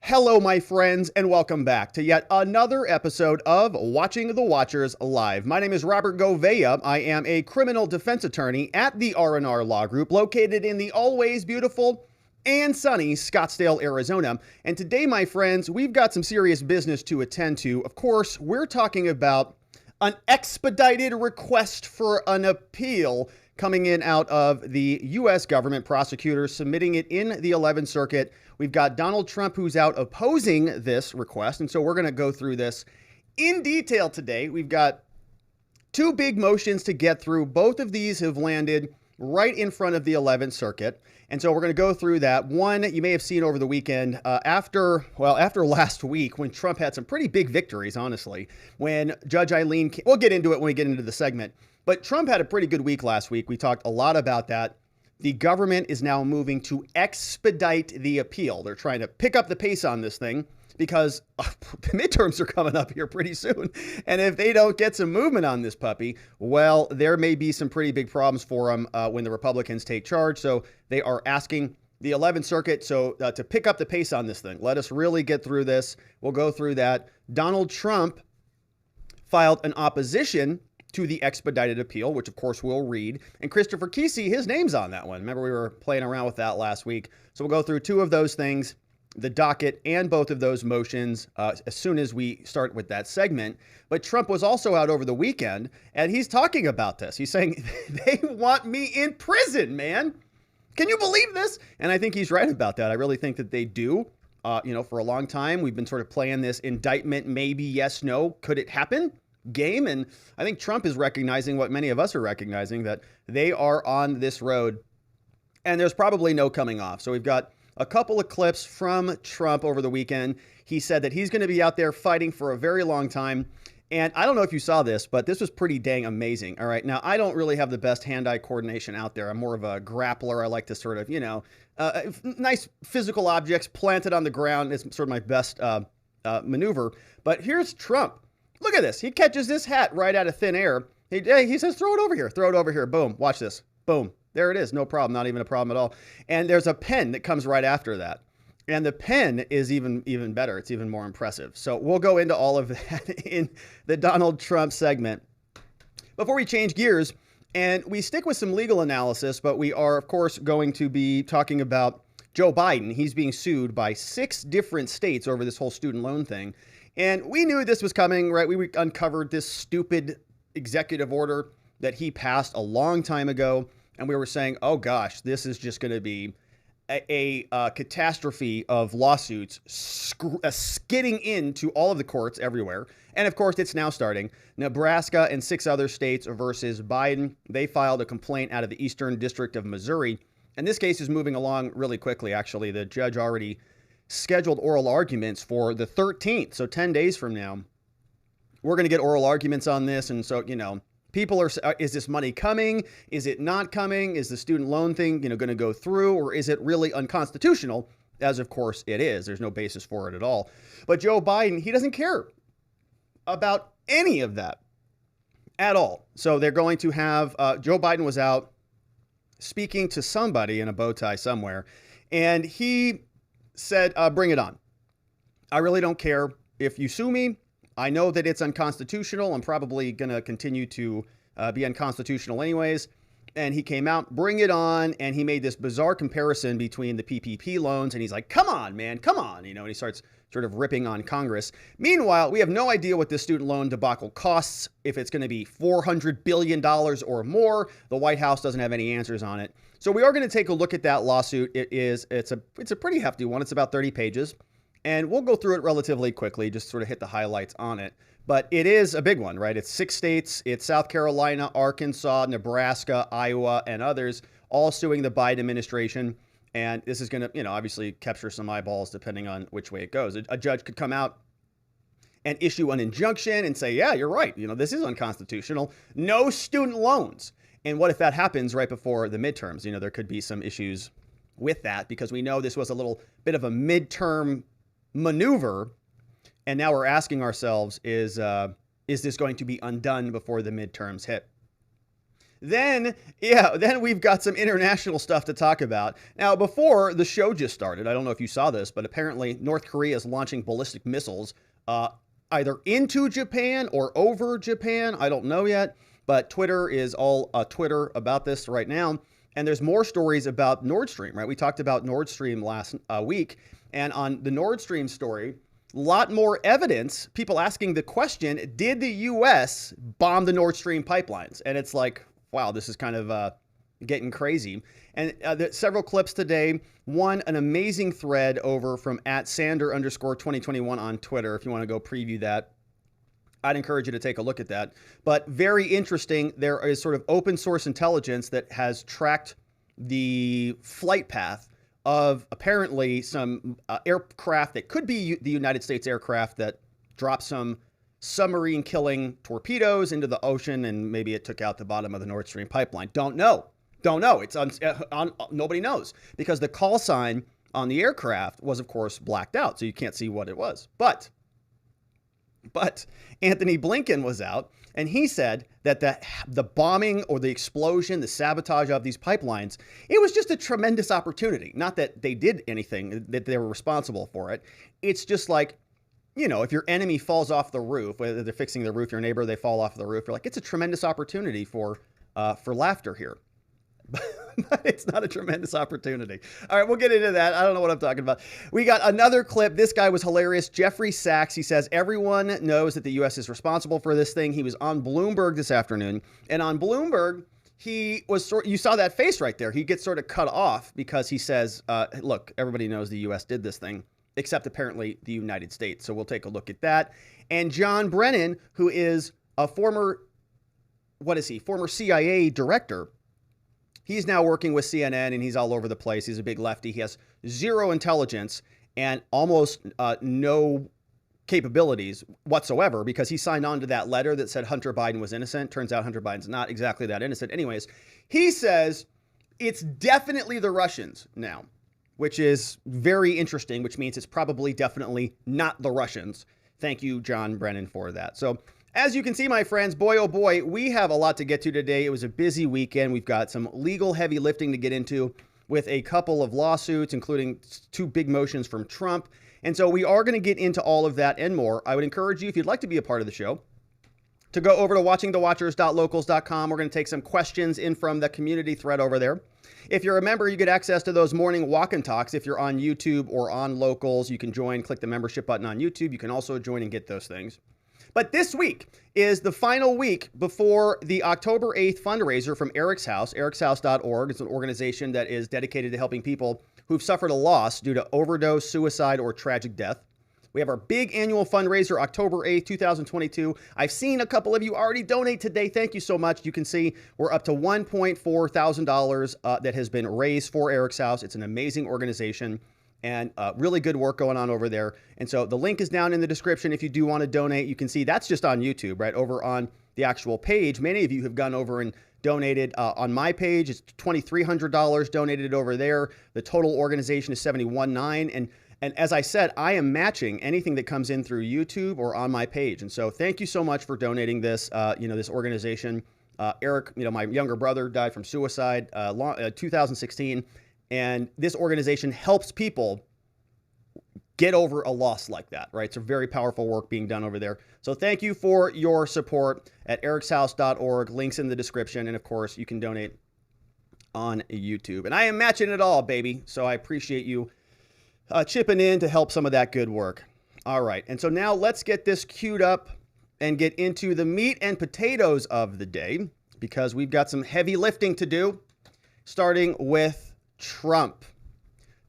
Hello, my friends, and welcome back to yet another episode of Watching the Watchers Live. My name is Robert Gov't. I am a criminal defense attorney at the R&R Law Group, located in the always beautiful and sunny Scottsdale, Arizona. And today, my friends, we've got some serious business to attend to. Of course, we're talking about an expedited request for an appeal coming in out of the U.S. government prosecutors, submitting it in the 11th Circuit. We've got Donald Trump who's out opposing this request. And so we're going to go through this in detail today. We've got two big motions to get through. Both of these have landed right in front of the 11th Circuit. And so we're going to go through that. One, you may have seen over the weekend, after last week, when Trump had some pretty big victories, honestly, when Judge Eileen, we'll get into it when we get into the segment, but Trump had a pretty good week last week. We talked a lot about that. The government is now moving to expedite the appeal. They're trying to pick up the pace on this thing because the midterms are coming up here pretty soon. And if they don't get some movement on this puppy, well, there may be some pretty big problems for them when the Republicans take charge. So they are asking the 11th Circuit to pick up the pace on this thing. Let us really get through this. We'll go through that. Donald Trump filed an opposition to the expedited appeal, which of course we'll read. And Christopher Kesey, his name's on that one. Remember, we were playing around with that last week. So we'll go through two of those things, the docket and both of those motions, as soon as we start with that segment. But Trump was also out over the weekend, and he's talking about this. He's saying, they want me in prison, man. Can you believe this? And I think he's right about that. I really think that they do. For a long time, we've been sort of playing this indictment, maybe, yes, no, could it happen game. And I think Trump is recognizing what many of us are recognizing, that they are on this road and there's probably no coming off. So we've got a couple of clips from Trump over the weekend. He said that he's going to be out there fighting for a very long time. And I don't know if you saw this, but this was pretty dang amazing. All right. Now, I don't really have the best hand-eye coordination out there. I'm more of a grappler. I like to sort of, nice physical objects planted on the ground is sort of my best maneuver. But here's Trump. Look at this. He catches this hat right out of thin air. He says, throw it over here. Throw it over here. Boom. Watch this. Boom. There it is. No problem. Not even a problem at all. And there's a pen that comes right after that. And the pen is even better. It's even more impressive. So we'll go into all of that in the Donald Trump segment. Before we change gears, and we stick with some legal analysis, but we are, of course, going to be talking about Joe Biden. He's being sued by 6 different states over this whole student loan thing. And we knew this was coming, right? We uncovered this stupid executive order that he passed a long time ago. And we were saying, oh, gosh, this is just going to be a catastrophe of lawsuits skidding into all of the courts everywhere. And of course, it's now starting. Nebraska and 6 other states versus Biden. They filed a complaint out of the Eastern District of Missouri. And this case is moving along really quickly, actually. The judge already scheduled oral arguments for the 13th. So 10 days from now, we're going to get oral arguments on this. And so, people are, is this money coming? Is it not coming? Is the student loan thing, going to go through, or is it really unconstitutional? As of course it is. There's no basis for it at all. But Joe Biden, he doesn't care about any of that at all. So they're going to have, Joe Biden was out speaking to somebody in a bow tie somewhere, and he said, bring it on. I really don't care if you sue me. I know that it's unconstitutional. I'm probably going to continue to be unconstitutional anyways. And he came out, bring it on. And he made this bizarre comparison between the PPP loans. And he's like, come on, man, come on. And he starts sort of ripping on Congress. Meanwhile, we have no idea what this student loan debacle costs, if it's going to be $400 billion or more. The White House doesn't have any answers on it. So we are going to take a look at that lawsuit. It's a pretty hefty one. It's about 30 pages. And we'll go through it relatively quickly, just sort of hit the highlights on it. But it is a big one, right? It's 6 states. It's South Carolina, Arkansas, Nebraska, Iowa, and others, all suing the Biden administration. And this is going to, obviously capture some eyeballs depending on which way it goes. A judge could come out and issue an injunction and say, yeah, you're right. This is unconstitutional. No student loans. And what if that happens right before the midterms? There could be some issues with that, because we know this was a little bit of a midterm maneuver. And now we're asking ourselves, is this going to be undone before the midterms hit? Then we've got some international stuff to talk about. Now, before the show just started, I don't know if you saw this, but apparently North Korea is launching ballistic missiles either into Japan or over Japan. I don't know yet, but Twitter is all Twitter about this right now. And there's more stories about Nord Stream, right? We talked about Nord Stream last week. And on the Nord Stream story, a lot more evidence, people asking the question, did the U.S. bomb the Nord Stream pipelines? And it's like, wow, this is kind of getting crazy. And there's several clips today. One, an amazing thread over from @Sander_2021 on Twitter. If you want to go preview that, I'd encourage you to take a look at that. But very interesting. There is sort of open source intelligence that has tracked the flight path of apparently some aircraft that could be the United States aircraft that dropped some submarine killing torpedoes into the ocean, and maybe it took out the bottom of the Nord Stream pipeline. Don't know. It's nobody knows, because the call sign on the aircraft was, of course, blacked out, so you can't see what it was. But Antony Blinken was out, and he said that the bombing or the explosion, the sabotage of these pipelines, it was just a tremendous opportunity. Not that they did anything, that they were responsible for it. It's just like, you know, if your enemy falls off the roof, whether they're fixing the roof, your neighbor, they fall off the roof, you're like, it's a tremendous opportunity for laughter here. But it's not a tremendous opportunity. All right, we'll get into that. I don't know what I'm talking about. We got another clip. This guy was hilarious. Jeffrey Sachs. He says everyone knows that the U.S. is responsible for this thing. He was on Bloomberg this afternoon. And on Bloomberg, he was you saw that face right there. He gets sort of cut off because he says, look, everybody knows the U.S. did this thing, except apparently the United States. So we'll take a look at that. And John Brennan, who is a former CIA director, he's now working with CNN, and he's all over the place. He's a big lefty. He has zero intelligence and almost no capabilities whatsoever, because he signed on to that letter that said Hunter Biden was innocent. Turns out Hunter Biden's not exactly that innocent. Anyways, he says it's definitely the Russians now, which is very interesting, which means it's probably definitely not the Russians. Thank you, John Brennan, for that. So as you can see, my friends, boy, oh boy, we have a lot to get to today. It was a busy weekend. We've got some legal heavy lifting to get into with a couple of lawsuits, including 2 big motions from Trump. And so we are going to get into all of that and more. I would encourage you, if you'd like to be a part of the show, to go over to watchingthewatchers.locals.com. We're going to take some questions in from the community thread over there. If you're a member, you get access to those morning walk and talks. If you're on YouTube or on Locals, you can join, click the membership button on YouTube. You can also join and get those things. But this week is the final week before the October 8th fundraiser from Eric's House, ericshouse.org. It's an organization that is dedicated to helping people who've suffered a loss due to overdose, suicide, or tragic death. We have our big annual fundraiser, October 8th, 2022. I've seen a couple of you already donate today. Thank you so much. You can see we're up to $1.4 thousand that has been raised for Eric's House. It's an amazing organization, and really good work going on over there. And so the link is down in the description. If you do want to donate, you can see that's just on YouTube, right? Over on the actual page. Many of you have gone over and donated on my page. It's $2,300 donated over there. The total organization is $71,900. And as I said, I am matching anything that comes in through YouTube or on my page. And so thank you so much for donating this, this organization. Eric, my younger brother died from suicide, 2016. And this organization helps people get over a loss like that, right? It's a very powerful work being done over there. So thank you for your support at ericshouse.org. Links in the description. And of course, you can donate on YouTube. And I am matching it all, baby. So I appreciate you chipping in to help some of that good work. All right. And so now let's get this queued up and get into the meat and potatoes of the day, because we've got some heavy lifting to do, starting with Trump.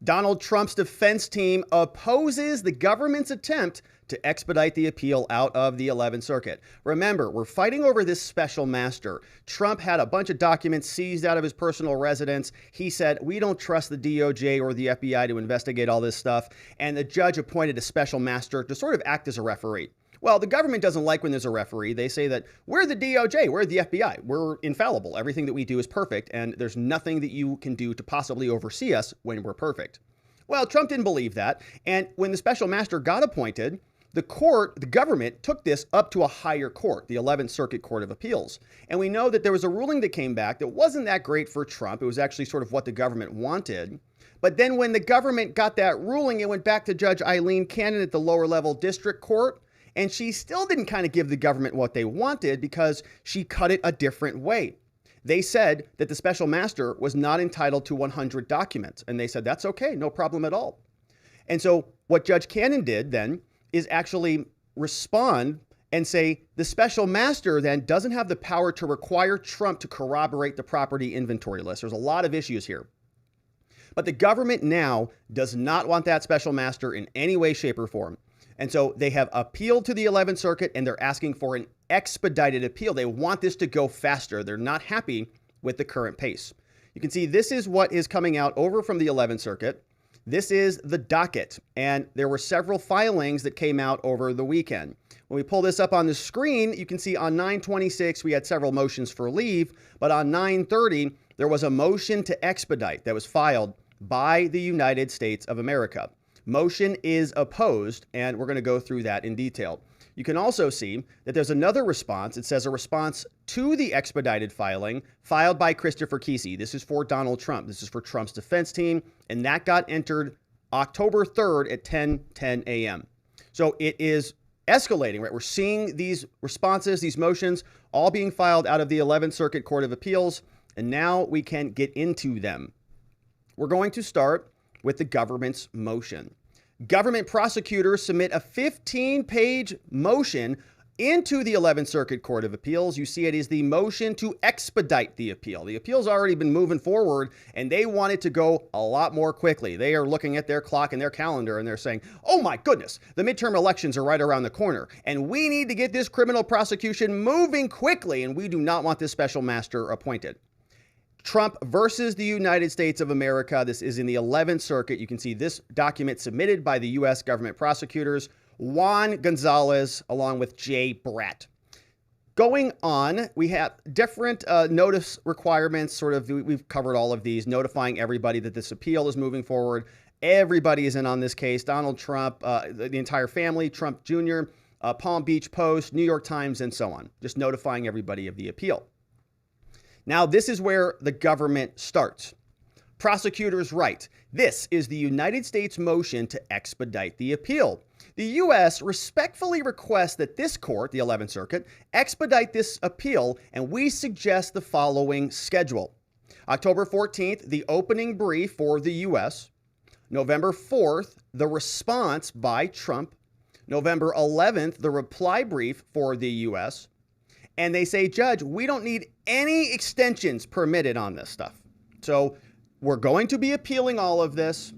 Donald Trump's defense team opposes the government's attempt to expedite the appeal out of the 11th Circuit. Remember, we're fighting over this special master. Trump had a bunch of documents seized out of his personal residence. He said, we don't trust the DOJ or the FBI to investigate all this stuff. And the judge appointed a special master to sort of act as a referee. Well, the government doesn't like when there's a referee. They say that we're the DOJ, we're the FBI, we're infallible. Everything that we do is perfect, and there's nothing that you can do to possibly oversee us when we're perfect. Well, Trump didn't believe that. And when the special master got appointed, the government took this up to a higher court, the 11th Circuit Court of Appeals. And we know that there was a ruling that came back that wasn't that great for Trump. It was actually sort of what the government wanted. But then when the government got that ruling, it went back to Judge Eileen Cannon at the lower level district court. And she still didn't kind of give the government what they wanted because she cut it a different way. They said that the special master was not entitled to 100 documents. And they said, that's okay, no problem at all. And so what Judge Cannon did then is actually respond and say the special master then doesn't have the power to require Trump to corroborate the property inventory list. There's a lot of issues here. But the government now does not want that special master in any way, shape, or form. And so they have appealed to the 11th Circuit and they're asking for an expedited appeal. They want this to go faster. They're not happy with the current pace. You can see this is what is coming out over from the 11th Circuit. This is the docket, and there were several filings that came out over the weekend. When we pull this up on the screen, you can see on 9/26, we had several motions for leave, but on 9/30, there was a motion to expedite that was filed by the United States of America. Motion is opposed, and we're going to go through that in detail. You can also see that there's another response. It says a response to the expedited filing filed by Christopher Kesey. This is for Donald Trump. This is for Trump's defense team, and that got entered October 3rd at 10:10 a.m. So it is escalating, right? We're seeing these responses, these motions, all being filed out of the 11th Circuit Court of Appeals, and now we can get into them. We're going to start with the government's motion. Government prosecutors submit a 15-page motion into the 11th Circuit Court of Appeals. You see it is the motion to expedite the appeal. The appeal's already been moving forward, and they want it to go a lot more quickly. They are looking at their clock and their calendar, and they're saying, oh my goodness, the midterm elections are right around the corner, and we need to get this criminal prosecution moving quickly, and we do not want this special master appointed. Trump versus the United States of America. This is in the 11th Circuit. You can see this document submitted by the U.S. government prosecutors, Juan Gonzalez, along with Jay Bratt. Going on, we have different notice requirements. We've covered all of these, notifying everybody that this appeal is moving forward. Everybody is in on this case. Donald Trump, the entire family, Trump Jr., Palm Beach Post, New York Times, and so on. Just notifying everybody of the appeal. Now, this is where the government starts. Prosecutors write, this is the United States motion to expedite the appeal. The U.S. respectfully requests that this court, the 11th Circuit, expedite this appeal, and we suggest the following schedule. October 14th, the opening brief for the U.S. November 4th, the response by Trump. November 11th, the reply brief for the U.S., and they say, Judge, we don't need any extensions permitted on this stuff. So we're going to be appealing all of this,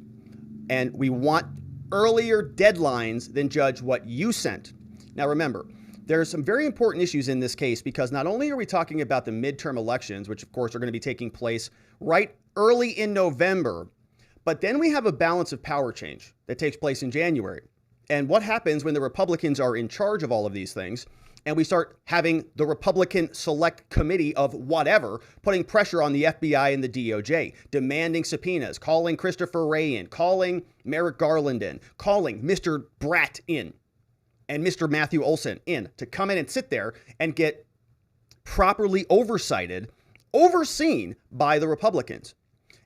and we want earlier deadlines than, Judge, what you sent. Now, remember, there are some very important issues in this case because not only are we talking about the midterm elections, which, of course, are going to be taking place right early in November, but then we have a balance of power change that takes place in January. And what happens when the Republicans are in charge of all of these things? And we start having the Republican Select Committee of whatever putting pressure on the FBI and the DOJ, demanding subpoenas, calling Christopher Wray in, calling Merrick Garland in, calling Mr. Bratt in, and Mr. Matthew Olson in to come in and sit there and get properly overseen by the Republicans.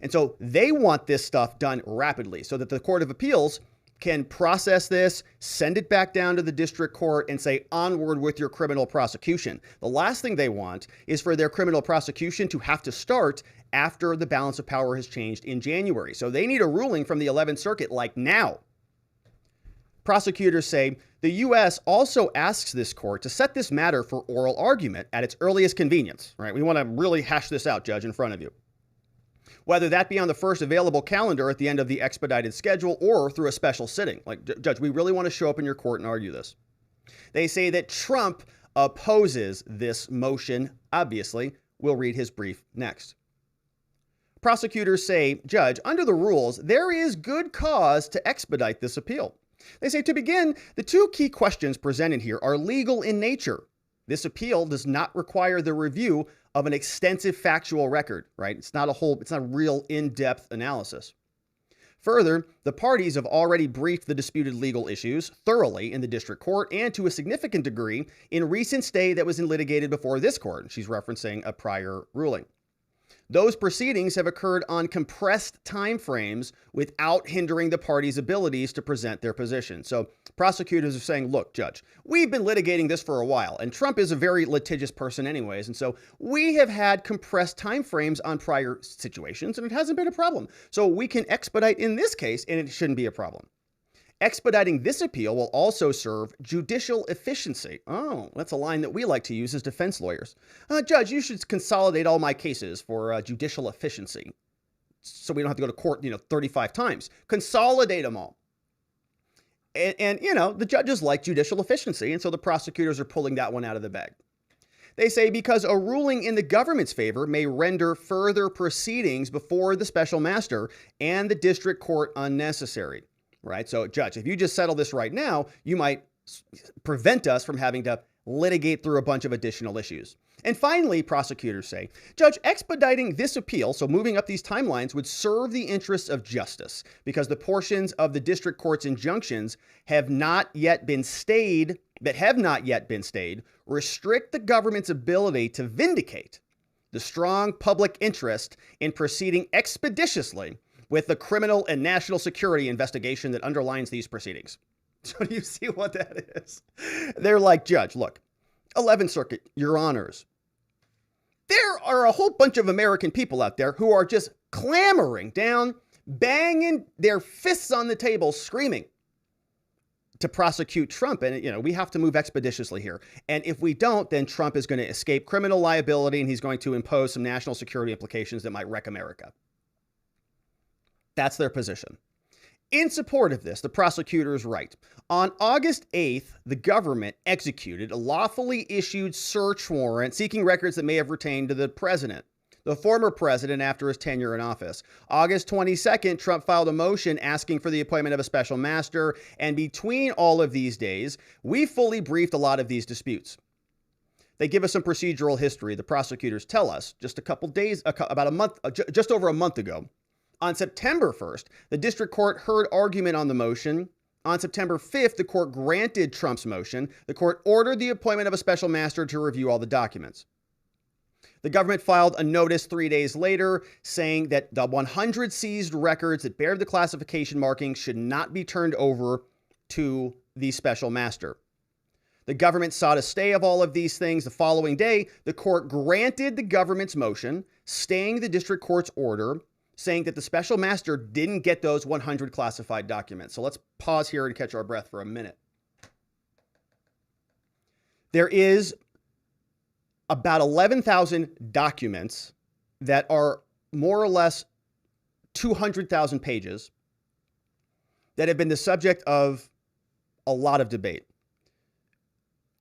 And so they want this stuff done rapidly so that the Court of Appeals can process this, send it back down to the district court, and say, onward with your criminal prosecution. The last thing they want is for their criminal prosecution to have to start after the balance of power has changed in January. So they need a ruling from the 11th Circuit like now. Prosecutors say the U.S. also asks this court to set this matter for oral argument at its earliest convenience. Right? We want to really hash this out, Judge, in front of you. Whether that be on the first available calendar at the end of the expedited schedule or through a special sitting. Like, Judge, we really want to show up in your court and argue this. They say that Trump opposes this motion, obviously. We'll read his brief next. Prosecutors say, Judge, under the rules, there is good cause to expedite this appeal. They say, to begin, the two key questions presented here are legal in nature. This appeal does not require the review of an extensive factual record, right? It's not a real in-depth analysis. Further, the parties have already briefed the disputed legal issues thoroughly in the district court and to a significant degree in recent stay that was litigated before this court. She's referencing a prior ruling. Those proceedings have occurred on compressed timeframes without hindering the parties' abilities to present their position. So prosecutors are saying, look, Judge, we've been litigating this for a while, and Trump is a very litigious person anyways, and so we have had compressed timeframes on prior situations, and it hasn't been a problem. So we can expedite in this case, and it shouldn't be a problem. Expediting this appeal will also serve judicial efficiency. Oh, that's a line that we like to use as defense lawyers. Judge, you should consolidate all my cases for judicial efficiency so we don't have to go to court, 35 times. Consolidate them all. And the judges like judicial efficiency, and so the prosecutors are pulling that one out of the bag. They say because a ruling in the government's favor may render further proceedings before the special master and the district court unnecessary. Right? So, Judge, if you just settle this right now, you might prevent us from having to litigate through a bunch of additional issues. And finally, prosecutors say, Judge, expediting this appeal, so moving up these timelines, would serve the interests of justice because the portions of the district court's injunctions have not yet been stayed, restrict the government's ability to vindicate the strong public interest in proceeding expeditiously with the criminal and national security investigation that underlines these proceedings. So do you see what that is? They're like, Judge, look, 11th Circuit, Your Honors, there are a whole bunch of American people out there who are just clamoring down, banging their fists on the table, screaming to prosecute Trump. And, we have to move expeditiously here. And if we don't, then Trump is going to escape criminal liability and he's going to impose some national security implications that might wreck America. That's their position. In support of this, the prosecutors write, on August 8th, the government executed a lawfully issued search warrant seeking records that may have pertained to the president, the former president after his tenure in office. August 22nd, Trump filed a motion asking for the appointment of a special master. And between all of these days, we fully briefed a lot of these disputes. They give us some procedural history. The prosecutors tell us just just over a month ago, on September 1st, the district court heard argument on the motion. On September 5th, the court granted Trump's motion. The court ordered the appointment of a special master to review all the documents. The government filed a notice 3 days later saying that the 100 seized records that bear the classification marking should not be turned over to the special master. The government sought a stay of all of these things. The following day, the court granted the government's motion, staying the district court's order, saying that the special master didn't get those 100 classified documents. So let's pause here and catch our breath for a minute. There is about 11,000 documents that are more or less 200,000 pages that have been the subject of a lot of debate.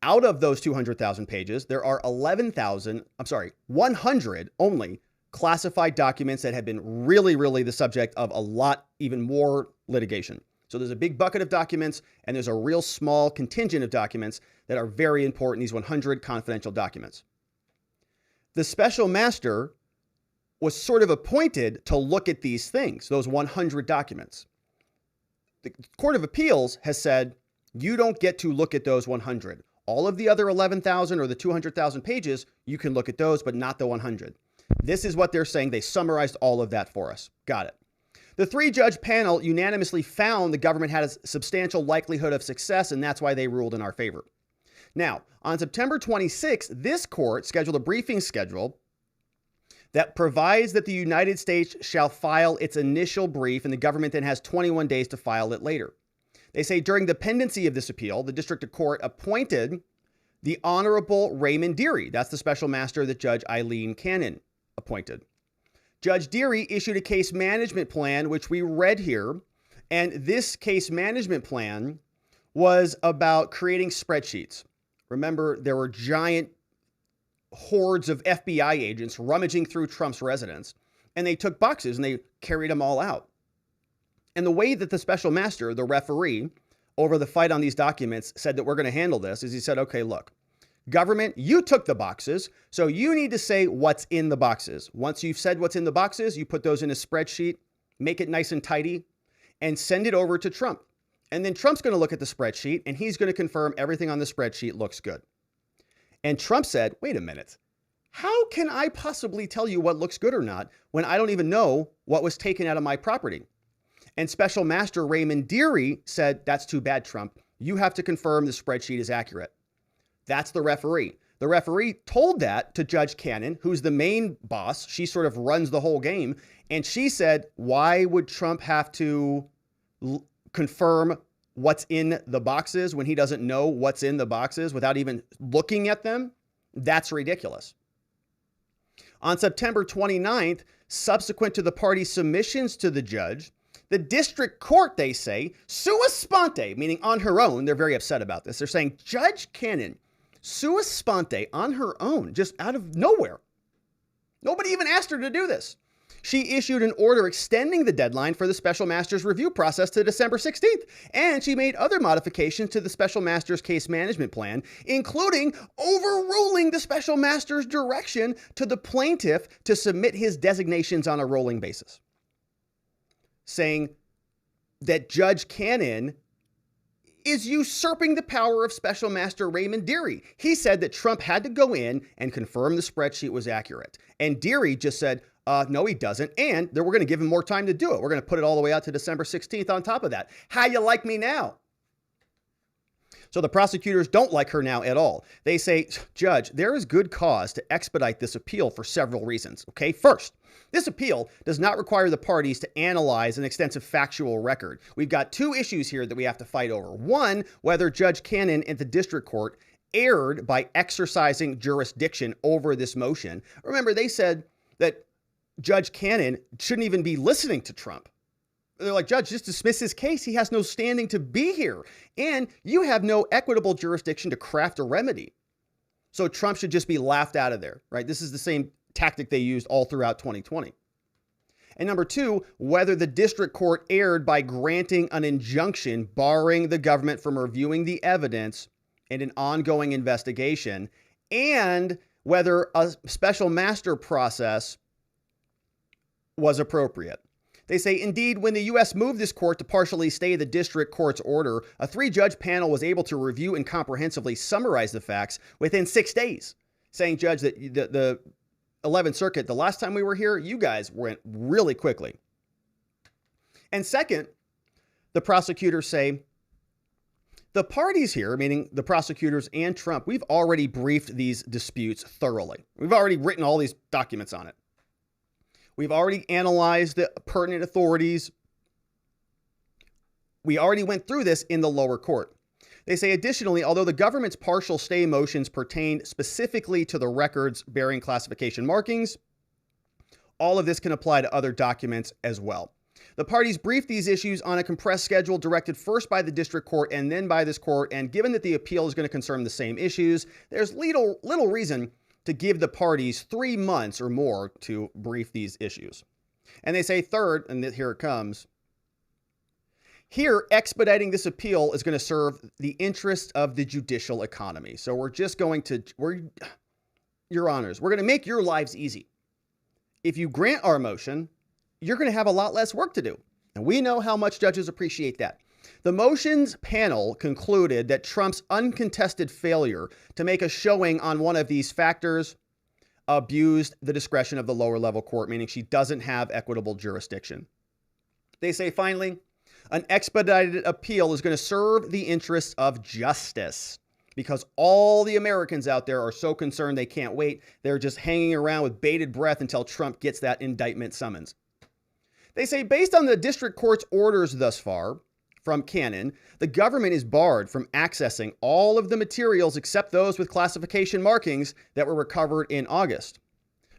Out of those 200,000 pages, there are 100 only classified documents that have been really the subject of a lot, even more litigation. So there's a big bucket of documents and there's a real small contingent of documents that are very important, these 100 confidential documents. The special master was sort of appointed to look at these things, those 100 documents. The Court of Appeals has said, you don't get to look at those 100. All of the other 11,000 or the 200,000 pages, you can look at those, but not the 100. This is what they're saying. They summarized all of that for us. Got it. The 3-judge panel unanimously found the government had a substantial likelihood of success, and that's why they ruled in our favor. Now, on September 26th, this court scheduled a briefing schedule that provides that the United States shall file its initial brief, and the government then has 21 days to file it later. They say during the pendency of this appeal, the district court appointed the Honorable Raymond Dearie. That's the special master that Judge Eileen Cannon appointed. Judge Dearie issued a case management plan, which we read here. And this case management plan was about creating spreadsheets. Remember, there were giant hordes of FBI agents rummaging through Trump's residence, and they took boxes and they carried them all out. And the way that the special master, the referee, over the fight on these documents said that we're going to handle this is he said, okay, look, government, you took the boxes, so you need to say what's in the boxes. Once you've said what's in the boxes, you put those in a spreadsheet, make it nice and tidy, and send it over to Trump. And then Trump's going to look at the spreadsheet and he's going to confirm everything on the spreadsheet looks good. And Trump said, wait a minute, how can I possibly tell you what looks good or not when I don't even know what was taken out of my property? And Special Master Raymond Dearie said, that's too bad, Trump. You have to confirm the spreadsheet is accurate. That's the referee. The referee told that to Judge Cannon, who's the main boss. She sort of runs the whole game. And she said, why would Trump have to confirm what's in the boxes when he doesn't know what's in the boxes without even looking at them? That's ridiculous. On September 29th, subsequent to the party's submissions to the judge, the district court, they say, sua sponte, meaning on her own, they're very upset about this. They're saying Judge Cannon, sua sponte, on her own, just out of nowhere. Nobody even asked her to do this. She issued an order extending the deadline for the special master's review process to December 16th, and she made other modifications to the special master's case management plan, including overruling the special master's direction to the plaintiff to submit his designations on a rolling basis, saying that Judge Cannon is usurping the power of Special Master Raymond Dearie. He said that Trump had to go in and confirm the spreadsheet was accurate. And Dearie just said, no, he doesn't. And we're going to give him more time to do it. We're going to put it all the way out to December 16th on top of that. How you like me now? So the prosecutors don't like her now at all. They say, Judge, there is good cause to expedite this appeal for several reasons. Okay, first, this appeal does not require the parties to analyze an extensive factual record. We've got two issues here that we have to fight over. One, whether Judge Cannon at the district court erred by exercising jurisdiction over this motion. Remember, they said that Judge Cannon shouldn't even be listening to Trump. They're like, Judge, just dismiss his case. He has no standing to be here. And you have no equitable jurisdiction to craft a remedy. So Trump should just be laughed out of there, right? This is the same tactic they used all throughout 2020. And number two, whether the district court erred by granting an injunction barring the government from reviewing the evidence in an ongoing investigation, and whether a special master process was appropriate. They say, indeed, when the U.S. moved this court to partially stay the district court's order, a 3-judge panel was able to review and comprehensively summarize the facts within 6 days, saying, Judge, that the 11th Circuit, the last time we were here, you guys went really quickly. And second, the prosecutors say, the parties here, meaning the prosecutors and Trump, we've already briefed these disputes thoroughly. We've already written all these documents on it. We've already analyzed the pertinent authorities. We already went through this in the lower court. They say, additionally, although the government's partial stay motions pertained specifically to the records bearing classification markings, all of this can apply to other documents as well. The parties briefed these issues on a compressed schedule directed first by the district court and then by this court, and given that the appeal is going to concern the same issues, there's little reason to give the parties 3 months or more to brief these issues. And they say third, and here it comes, here expediting this appeal is going to serve the interest of the judicial economy. So we're just going to, Your Honors, we're going to make your lives easy. If you grant our motion, you're going to have a lot less work to do. And we know how much judges appreciate that. The motions panel concluded that Trump's uncontested failure to make a showing on one of these factors abused the discretion of the lower level court, meaning she doesn't have equitable jurisdiction. They say, finally, an expedited appeal is going to serve the interests of justice because all the Americans out there are so concerned they can't wait. They're just hanging around with bated breath until Trump gets that indictment summons. They say, based on the district court's orders thus far, from Cannon, the government is barred from accessing all of the materials except those with classification markings that were recovered in August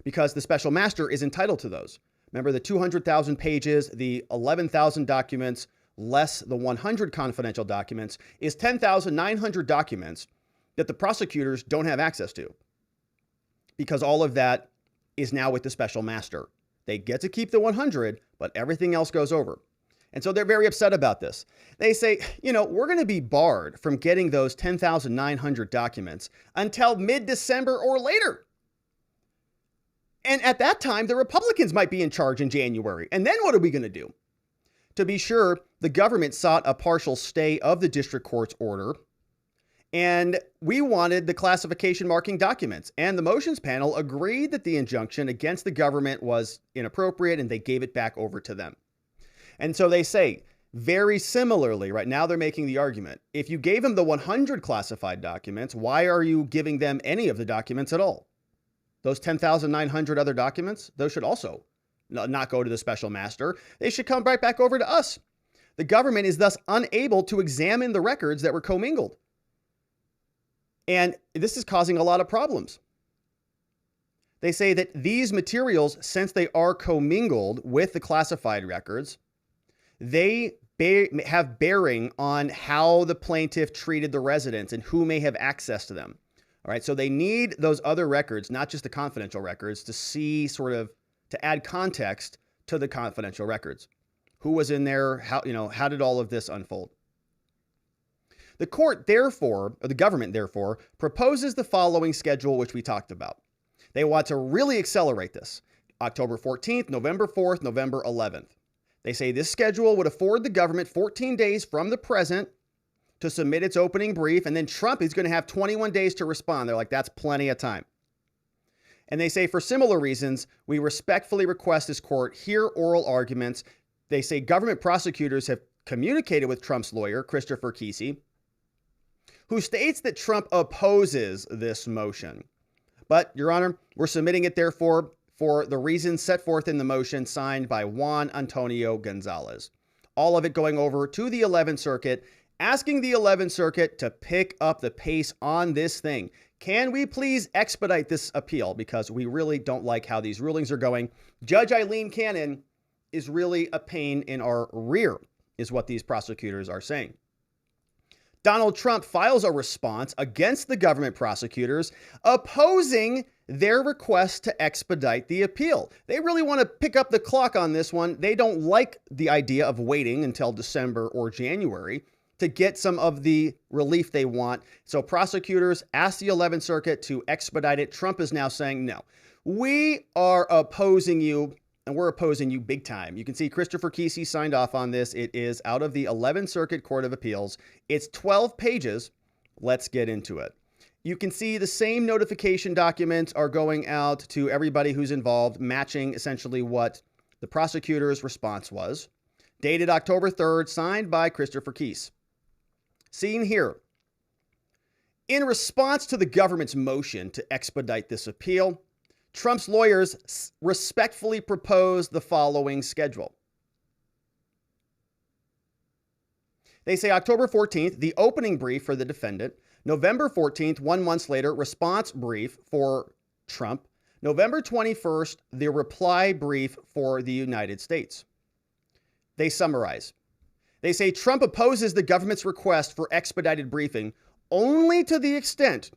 because the special master is entitled to those. Remember, the 200,000 pages, the 11,000 documents, less the 100 confidential documents is 10,900 documents that the prosecutors don't have access to because all of that is now with the special master. They get to keep the 100, but everything else goes over. And so they're very upset about this. They say, we're going to be barred from getting those 10,900 documents until mid-December or later. And at that time, the Republicans might be in charge in January. And then what are we going to do? To be sure, the government sought a partial stay of the district court's order, and we wanted the classification marking documents. And the motions panel agreed that the injunction against the government was inappropriate, and they gave it back over to them. And so they say, very similarly, right now they're making the argument, if you gave them the 100 classified documents, why are you giving them any of the documents at all? Those 10,900 other documents, those should also not go to the special master. They should come right back over to us. The government is thus unable to examine the records that were commingled. And this is causing a lot of problems. They say that these materials, since they are commingled with the classified records, they have bearing on how the plaintiff treated the residents and who may have access to them. All right, so they need those other records, not just the confidential records, to see to add context to the confidential records. Who was in there? How did all of this unfold? The court, therefore, or the government, therefore, proposes the following schedule, which we talked about. They want to really accelerate this. October 14th, November 4th, November 11th. They say this schedule would afford the government 14 days from the present to submit its opening brief, and then Trump is going to have 21 days to respond. They're like, that's plenty of time. And they say, for similar reasons, we respectfully request this court hear oral arguments. They say government prosecutors have communicated with Trump's lawyer, Christopher Kesey, who states that Trump opposes this motion. But, Your Honor, we're submitting it, therefore, for the reasons set forth in the motion signed by Juan Antonio Gonzalez. All of it going over to the 11th Circuit, asking the 11th Circuit to pick up the pace on this thing. Can we please expedite this appeal? Because we really don't like how these rulings are going. Judge Eileen Cannon is really a pain in our rear, is what these prosecutors are saying. Donald Trump files a response against the government prosecutors, opposing their request to expedite the appeal. They really want to pick up the clock on this one. They don't like the idea of waiting until December or January to get some of the relief they want. So prosecutors asked the 11th Circuit to expedite it. Trump is now saying, no, we are opposing you, and we're opposing you big time. You can see Christopher Kesey signed off on this. It is out of the 11th Circuit Court of Appeals. It's 12 pages. Let's get into it. You can see the same notification documents are going out to everybody who's involved, matching essentially what the prosecutor's response was. Dated October 3rd, signed by Christopher Kesey. Seen here. In response to the government's motion to expedite this appeal, Trump's lawyers respectfully proposed the following schedule. They say October 14th, the opening brief for the defendant. November 14th, 1 month later, response brief for Trump. November 21st, the reply brief for the United States. They summarize. They say Trump opposes the government's request for expedited briefing only to the extent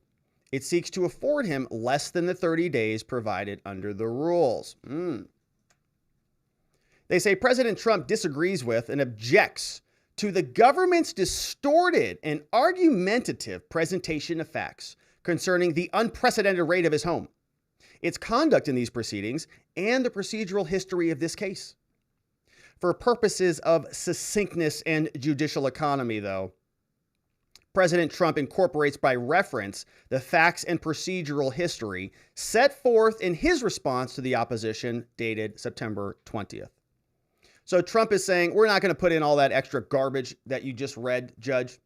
it seeks to afford him less than the 30 days provided under the rules. They say President Trump disagrees with and objects to the government's distorted and argumentative presentation of facts concerning the unprecedented raid of his home, its conduct in these proceedings, and the procedural history of this case. For purposes of succinctness and judicial economy, though, President Trump incorporates by reference the facts and procedural history set forth in his response to the opposition dated September 20th. So Trump is saying, we're not going to put in all that extra garbage that you just read, Judge,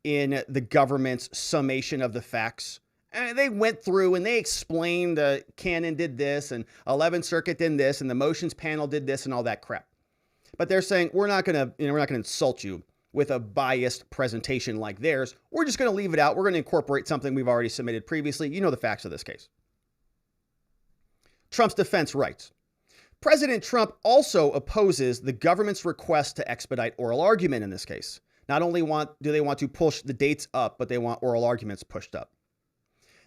in the government's summation of the facts. And they went through and they explained the canon did this and 11th Circuit did this and the motions panel did this and all that crap. But they're saying we're not going to insult you with a biased presentation like theirs. We're just going to leave it out. We're going to incorporate something we've already submitted previously. You know the facts of this case. Trump's defense writes, President Trump also opposes the government's request to expedite oral argument in this case. Not only do they want to push the dates up, but they want oral arguments pushed up.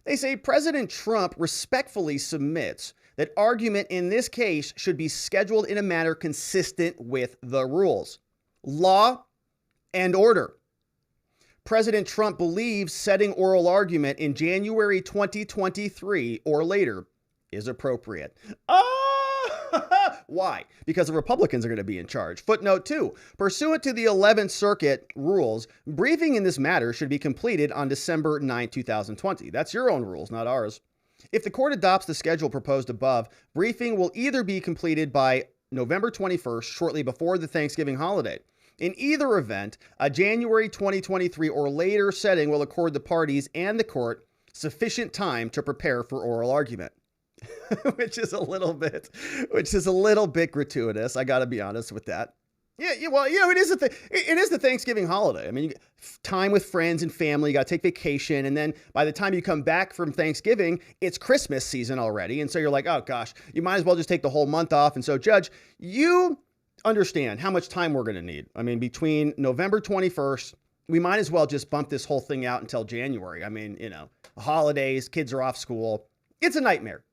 They say President Trump respectfully submits that argument in this case should be scheduled in a manner consistent with the rules, law, and order. President Trump believes setting oral argument in January 2023 or later is appropriate. Why? Because the Republicans are going to be in charge. Footnote 2, pursuant to the 11th Circuit rules, briefing in this matter should be completed on December 9, 2020. That's your own rules, not ours. If the court adopts the schedule proposed above, briefing will either be completed by November 21st, shortly before the Thanksgiving holiday. In either event, a January 2023 or later setting will accord the parties and the court sufficient time to prepare for oral argument. which is a little bit gratuitous. I got to be honest with that. Yeah, well, it is the Thanksgiving holiday. I mean, you get time with friends and family, you got to take vacation. And then by the time you come back from Thanksgiving, it's Christmas season already. And so you're like, oh gosh, you might as well just take the whole month off. And so Judge, you understand how much time we're going to need. I mean, between November 21st, we might as well just bump this whole thing out until January. I mean, holidays, kids are off school. It's a nightmare.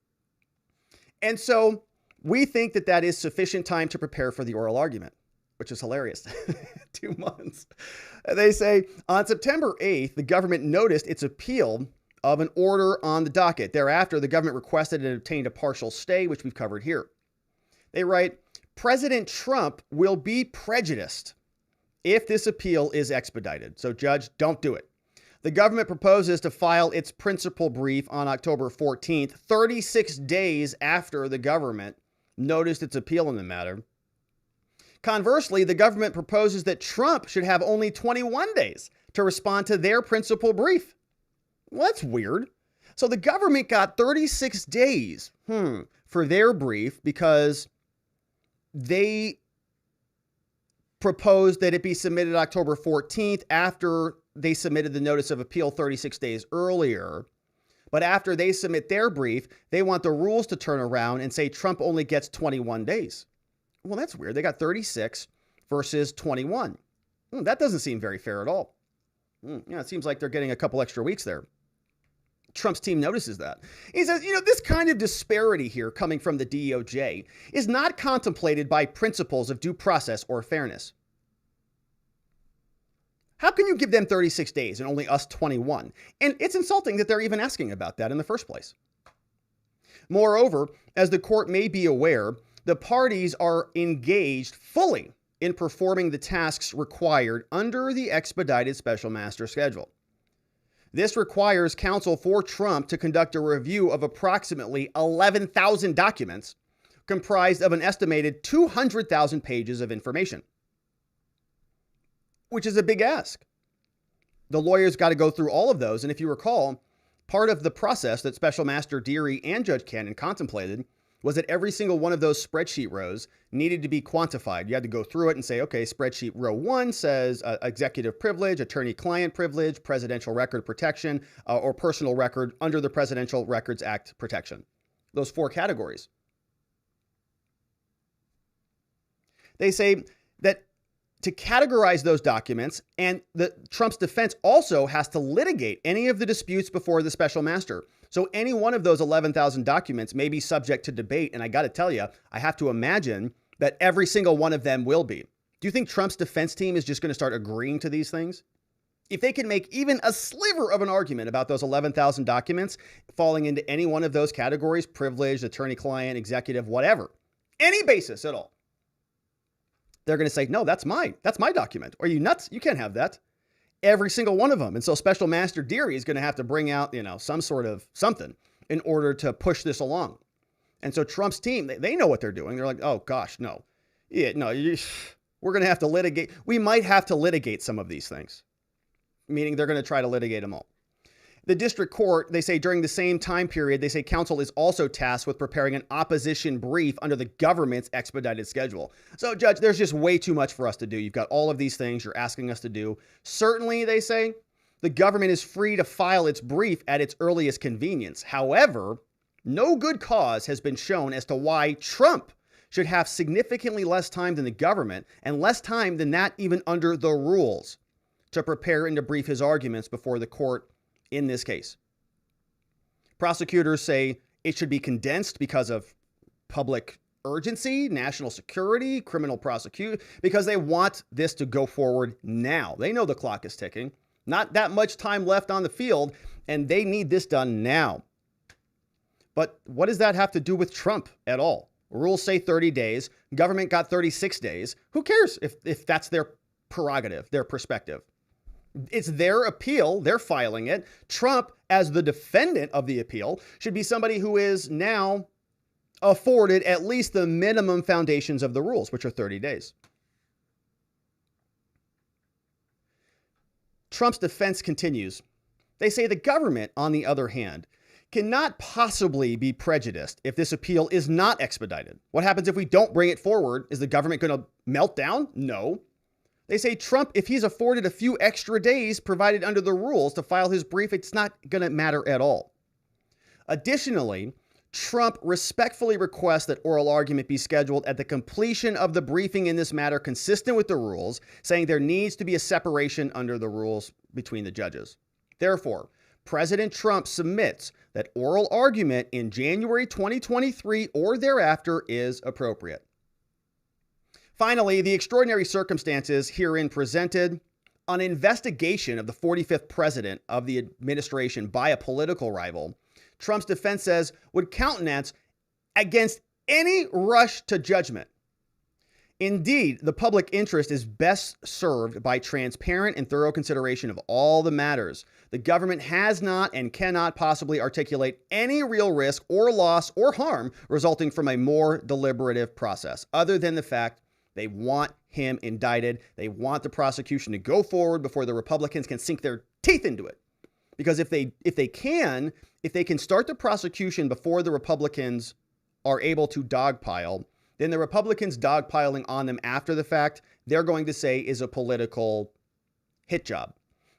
And so we think that is sufficient time to prepare for the oral argument, which is hilarious. 2 months. They say on September 8th, the government noticed its appeal of an order on the docket. Thereafter, the government requested and obtained a partial stay, which we've covered here. They write, President Trump will be prejudiced if this appeal is expedited. So, Judge, don't do it. The government proposes to file its principal brief on October 14th, 36 days after the government noticed its appeal in the matter. Conversely, the government proposes that Trump should have only 21 days to respond to their principal brief. Well, that's weird. So the government got 36 days for their brief because they proposed that it be submitted October 14th after they submitted the notice of appeal 36 days earlier. But after they submit their brief, they want the rules to turn around and say Trump only gets 21 days. Well, that's weird. They got 36 versus 21. That doesn't seem very fair at all. It seems like they're getting a couple extra weeks there. Trump's team notices that. He says, this kind of disparity here coming from the DOJ is not contemplated by principles of due process or fairness. How can you give them 36 days and only us 21? And it's insulting that they're even asking about that in the first place. Moreover, as the court may be aware, the parties are engaged fully in performing the tasks required under the expedited special master schedule. This requires counsel for Trump to conduct a review of approximately 11,000 documents comprised of an estimated 200,000 pages of information, which is a big ask. The lawyers got to go through all of those. And if you recall, part of the process that Special Master Dearie and Judge Cannon contemplated was that every single one of those spreadsheet rows needed to be quantified. You had to go through it and say, okay, spreadsheet row 1 says executive privilege, attorney-client privilege, presidential record protection, or personal record under the Presidential Records Act protection. Those 4 categories. They say that to categorize those documents, and Trump's defense also has to litigate any of the disputes before the special master. So any one of those 11,000 documents may be subject to debate. And I got to tell you, I have to imagine that every single one of them will be. Do you think Trump's defense team is just going to start agreeing to these things? If they can make even a sliver of an argument about those 11,000 documents falling into any one of those categories, privilege, attorney-client, executive, whatever, any basis at all, they're going to say, no, that's mine. That's my document. Are you nuts? You can't have that. Every single one of them. And so Special Master Dearie is going to have to bring out, some sort of something in order to push this along. And so Trump's team, they know what they're doing. They're like, oh gosh, no. Yeah, no, we're going to have to litigate. We might have to litigate some of these things, meaning they're going to try to litigate them all. The district court, they say during the same time period, they say counsel is also tasked with preparing an opposition brief under the government's expedited schedule. So, Judge, there's just way too much for us to do. You've got all of these things you're asking us to do. Certainly, they say, the government is free to file its brief at its earliest convenience. However, no good cause has been shown as to why Trump should have significantly less time than the government, and less time than that even under the rules, to prepare and to brief his arguments before the court in this case. Prosecutors say it should be condensed because of public urgency, national security, criminal prosecution, because they want this to go forward now. They know the clock is ticking. Not that much time left on the field, and they need this done now. But what does that have to do with Trump at all? Rules say 30 days. Government got 36 days. Who cares if that's their prerogative, their perspective? It's their appeal. They're filing it. Trump, as the defendant of the appeal, should be somebody who is now afforded at least the minimum foundations of the rules, which are 30 days. Trump's defense continues. They say the government, on the other hand, cannot possibly be prejudiced if this appeal is not expedited. What happens if we don't bring it forward? Is the government going to melt down? No. They say Trump, if he's afforded a few extra days provided under the rules to file his brief, it's not going to matter at all. Additionally, Trump respectfully requests that oral argument be scheduled at the completion of the briefing in this matter consistent with the rules, saying there needs to be a separation under the rules between the judges. Therefore, President Trump submits that oral argument in January 2023 or thereafter is appropriate. Finally, the extraordinary circumstances herein presented, an investigation of the 45th president of the administration by a political rival, Trump's defense says would countenance against any rush to judgment. Indeed, the public interest is best served by transparent and thorough consideration of all the matters. The government has not and cannot possibly articulate any real risk or loss or harm resulting from a more deliberative process, other than the fact they want him indicted. They want the prosecution to go forward before the Republicans can sink their teeth into it. Because if they can start the prosecution before the Republicans are able to dogpile, then the Republicans dogpiling on them after the fact, they're going to say is a political hit job.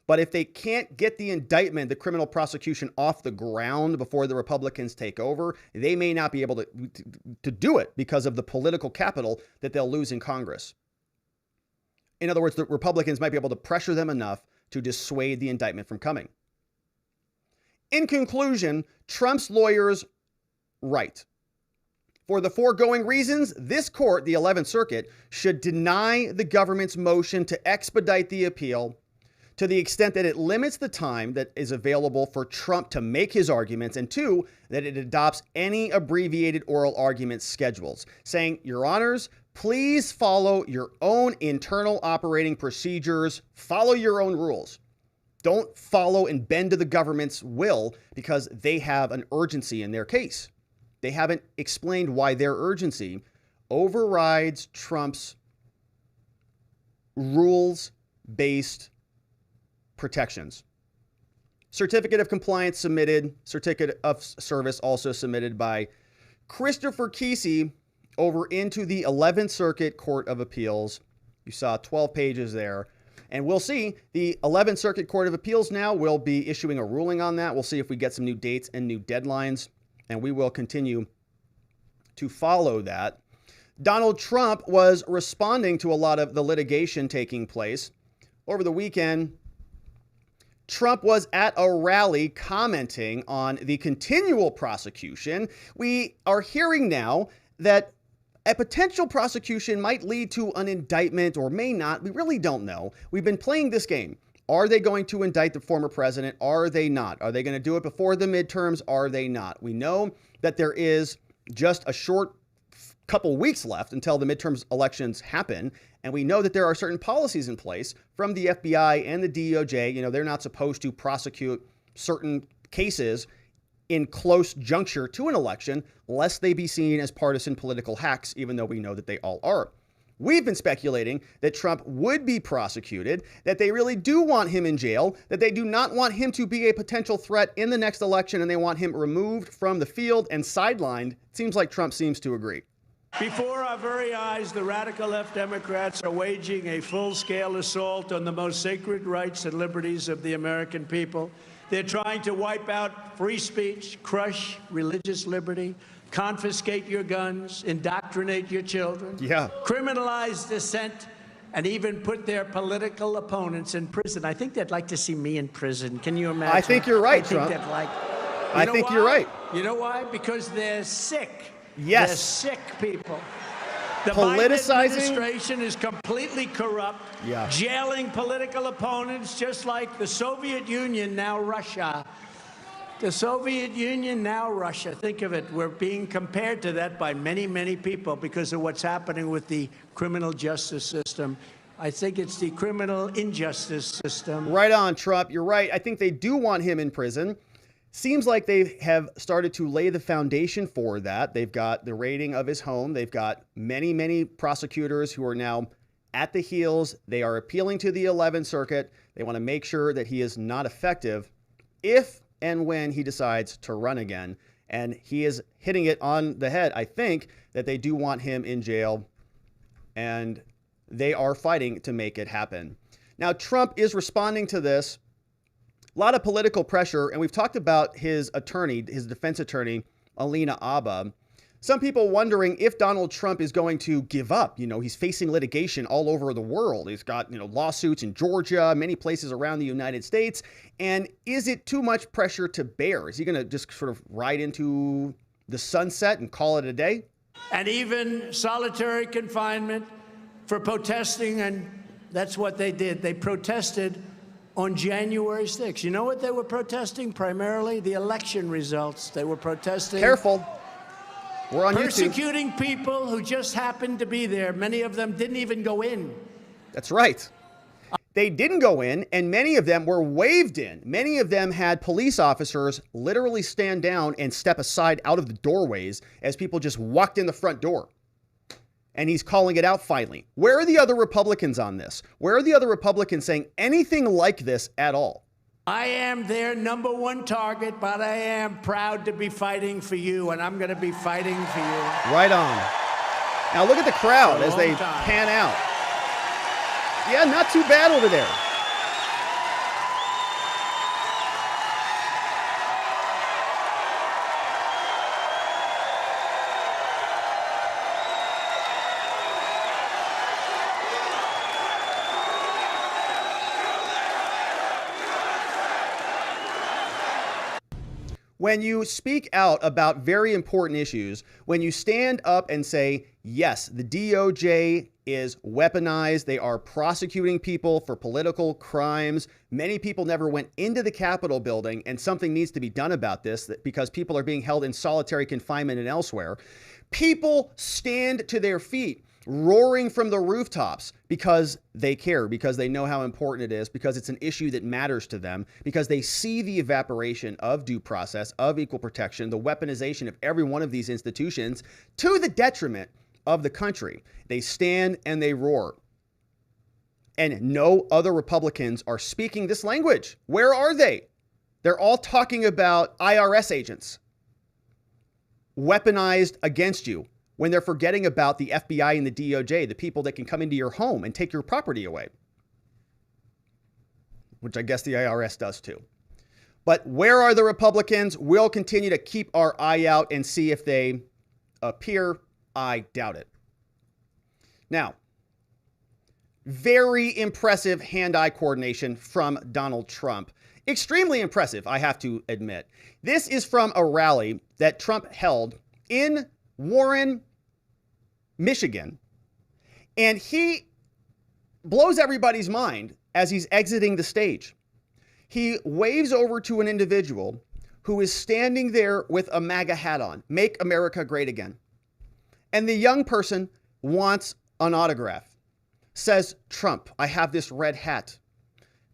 But if they can't get the indictment, the criminal prosecution off the ground before the Republicans take over, they may not be able to do it because of the political capital that they'll lose in Congress. In other words, the Republicans might be able to pressure them enough to dissuade the indictment from coming. In conclusion, Trump's lawyers write, for the foregoing reasons, this court, the 11th Circuit, should deny the government's motion to expedite the appeal to the extent that it limits the time that is available for Trump to make his arguments, and two, that it adopts any abbreviated oral argument schedules, saying, Your Honors, please follow your own internal operating procedures, follow your own rules. Don't follow and bend to the government's will because they have an urgency in their case. They haven't explained why their urgency overrides Trump's rules-based protections. Certificate of compliance submitted, certificate of service also submitted by Christopher Kesey over into the 11th Circuit Court of Appeals. You saw 12 pages there. And we'll see, the 11th Circuit Court of Appeals now will be issuing a ruling on that. We'll see if we get some new dates and new deadlines, and we will continue to follow that. Donald Trump was responding to a lot of the litigation taking place. Over the weekend, Trump was at a rally commenting on the continual prosecution. We are hearing now that a potential prosecution might lead to an indictment or may not. We really don't know. We've been playing this game. Are they going to indict the former president? Are they not? Are they going to do it before the midterms? Are they not? We know that there is just a short couple weeks left until the midterms elections happen. And we know that there are certain policies in place from the FBI and the DOJ. You know, they're not supposed to prosecute certain cases in close juncture to an election, lest they be seen as partisan political hacks, even though we know that they all are. We've been speculating that Trump would be prosecuted, that they really do want him in jail, that they do not want him to be a potential threat in the next election, and they want him removed from the field and sidelined. It seems like Trump seems to agree. Before our very eyes, the radical left Democrats are waging a full-scale assault on the most sacred rights and liberties of the American people. They're trying to wipe out free speech, crush religious liberty, confiscate your guns, indoctrinate your children, criminalize dissent, and even put their political opponents in prison. I think they'd like to see me in prison. Can you imagine? I think you're right, Trump. I think you're right. You know why? Because they're sick. Yes. They're sick people. The Politicizing. Biden administration is completely corrupt, jailing political opponents just like the Soviet Union, now Russia. The Soviet Union, now Russia. Think of it. We're being compared to that by many, many people because of what's happening with the criminal justice system. I think it's the criminal injustice system. Right on, Trump. You're right. I think they do want him in prison. Seems like they have started to lay the foundation for that. They've got the raiding of his home. They've got many, many prosecutors who are now at the heels. They are appealing to the 11th Circuit. They want to make sure that he is not effective if and when he decides to run again. And he is hitting it on the head. I think that they do want him in jail, and they are fighting to make it happen. Now, Trump is responding to this. A lot of political pressure, and we've talked about his attorney, his defense attorney, Alina Abba. Some people wondering if Donald Trump is going to give up. You know, he's facing litigation all over the world. He's got, lawsuits in Georgia, many places around the United States. And is it too much pressure to bear? Is he going to just sort of ride into the sunset and call it a day? And even solitary confinement for protesting, and that's what they did. They protested on January 6th. You know what they were protesting? Primarily the election results. They were protesting. Careful. We're on persecuting YouTube. People who just happened to be there. Many of them didn't even go in. That's right. They didn't go in, and many of them were waved in. Many of them had police officers literally stand down and step aside out of the doorways as people just walked in the front door. And he's calling it out finally. Where are the other Republicans on this? Where are the other Republicans saying anything like this at all? I am their number one target, but I am proud to be fighting for you, and I'm going to be fighting for you. Right on. Now look at the crowd as they pan out. Yeah, not too bad over there. When you speak out about very important issues, when you stand up and say, yes, the DOJ is weaponized, they are prosecuting people for political crimes. Many people never went into the Capitol building, and something needs to be done about this because people are being held in solitary confinement and elsewhere. People stand to their feet, roaring from the rooftops because they care, because they know how important it is, because it's an issue that matters to them, because they see the evaporation of due process, of equal protection, the weaponization of every one of these institutions to the detriment of the country. They stand and they roar. And no other Republicans are speaking this language. Where are they? They're all talking about IRS agents weaponized against you, when they're forgetting about the FBI and the DOJ, the people that can come into your home and take your property away, which I guess the IRS does too. But where are the Republicans? We'll continue to keep our eye out and see if they appear. I doubt it. Now, very impressive hand-eye coordination from Donald Trump. Extremely impressive, I have to admit. This is from a rally that Trump held in Warren, Michigan, and he blows everybody's mind as he's exiting the stage. He waves over to an individual who is standing there with a MAGA hat on, Make America Great Again. And the young person wants an autograph, says, Trump, I have this red hat.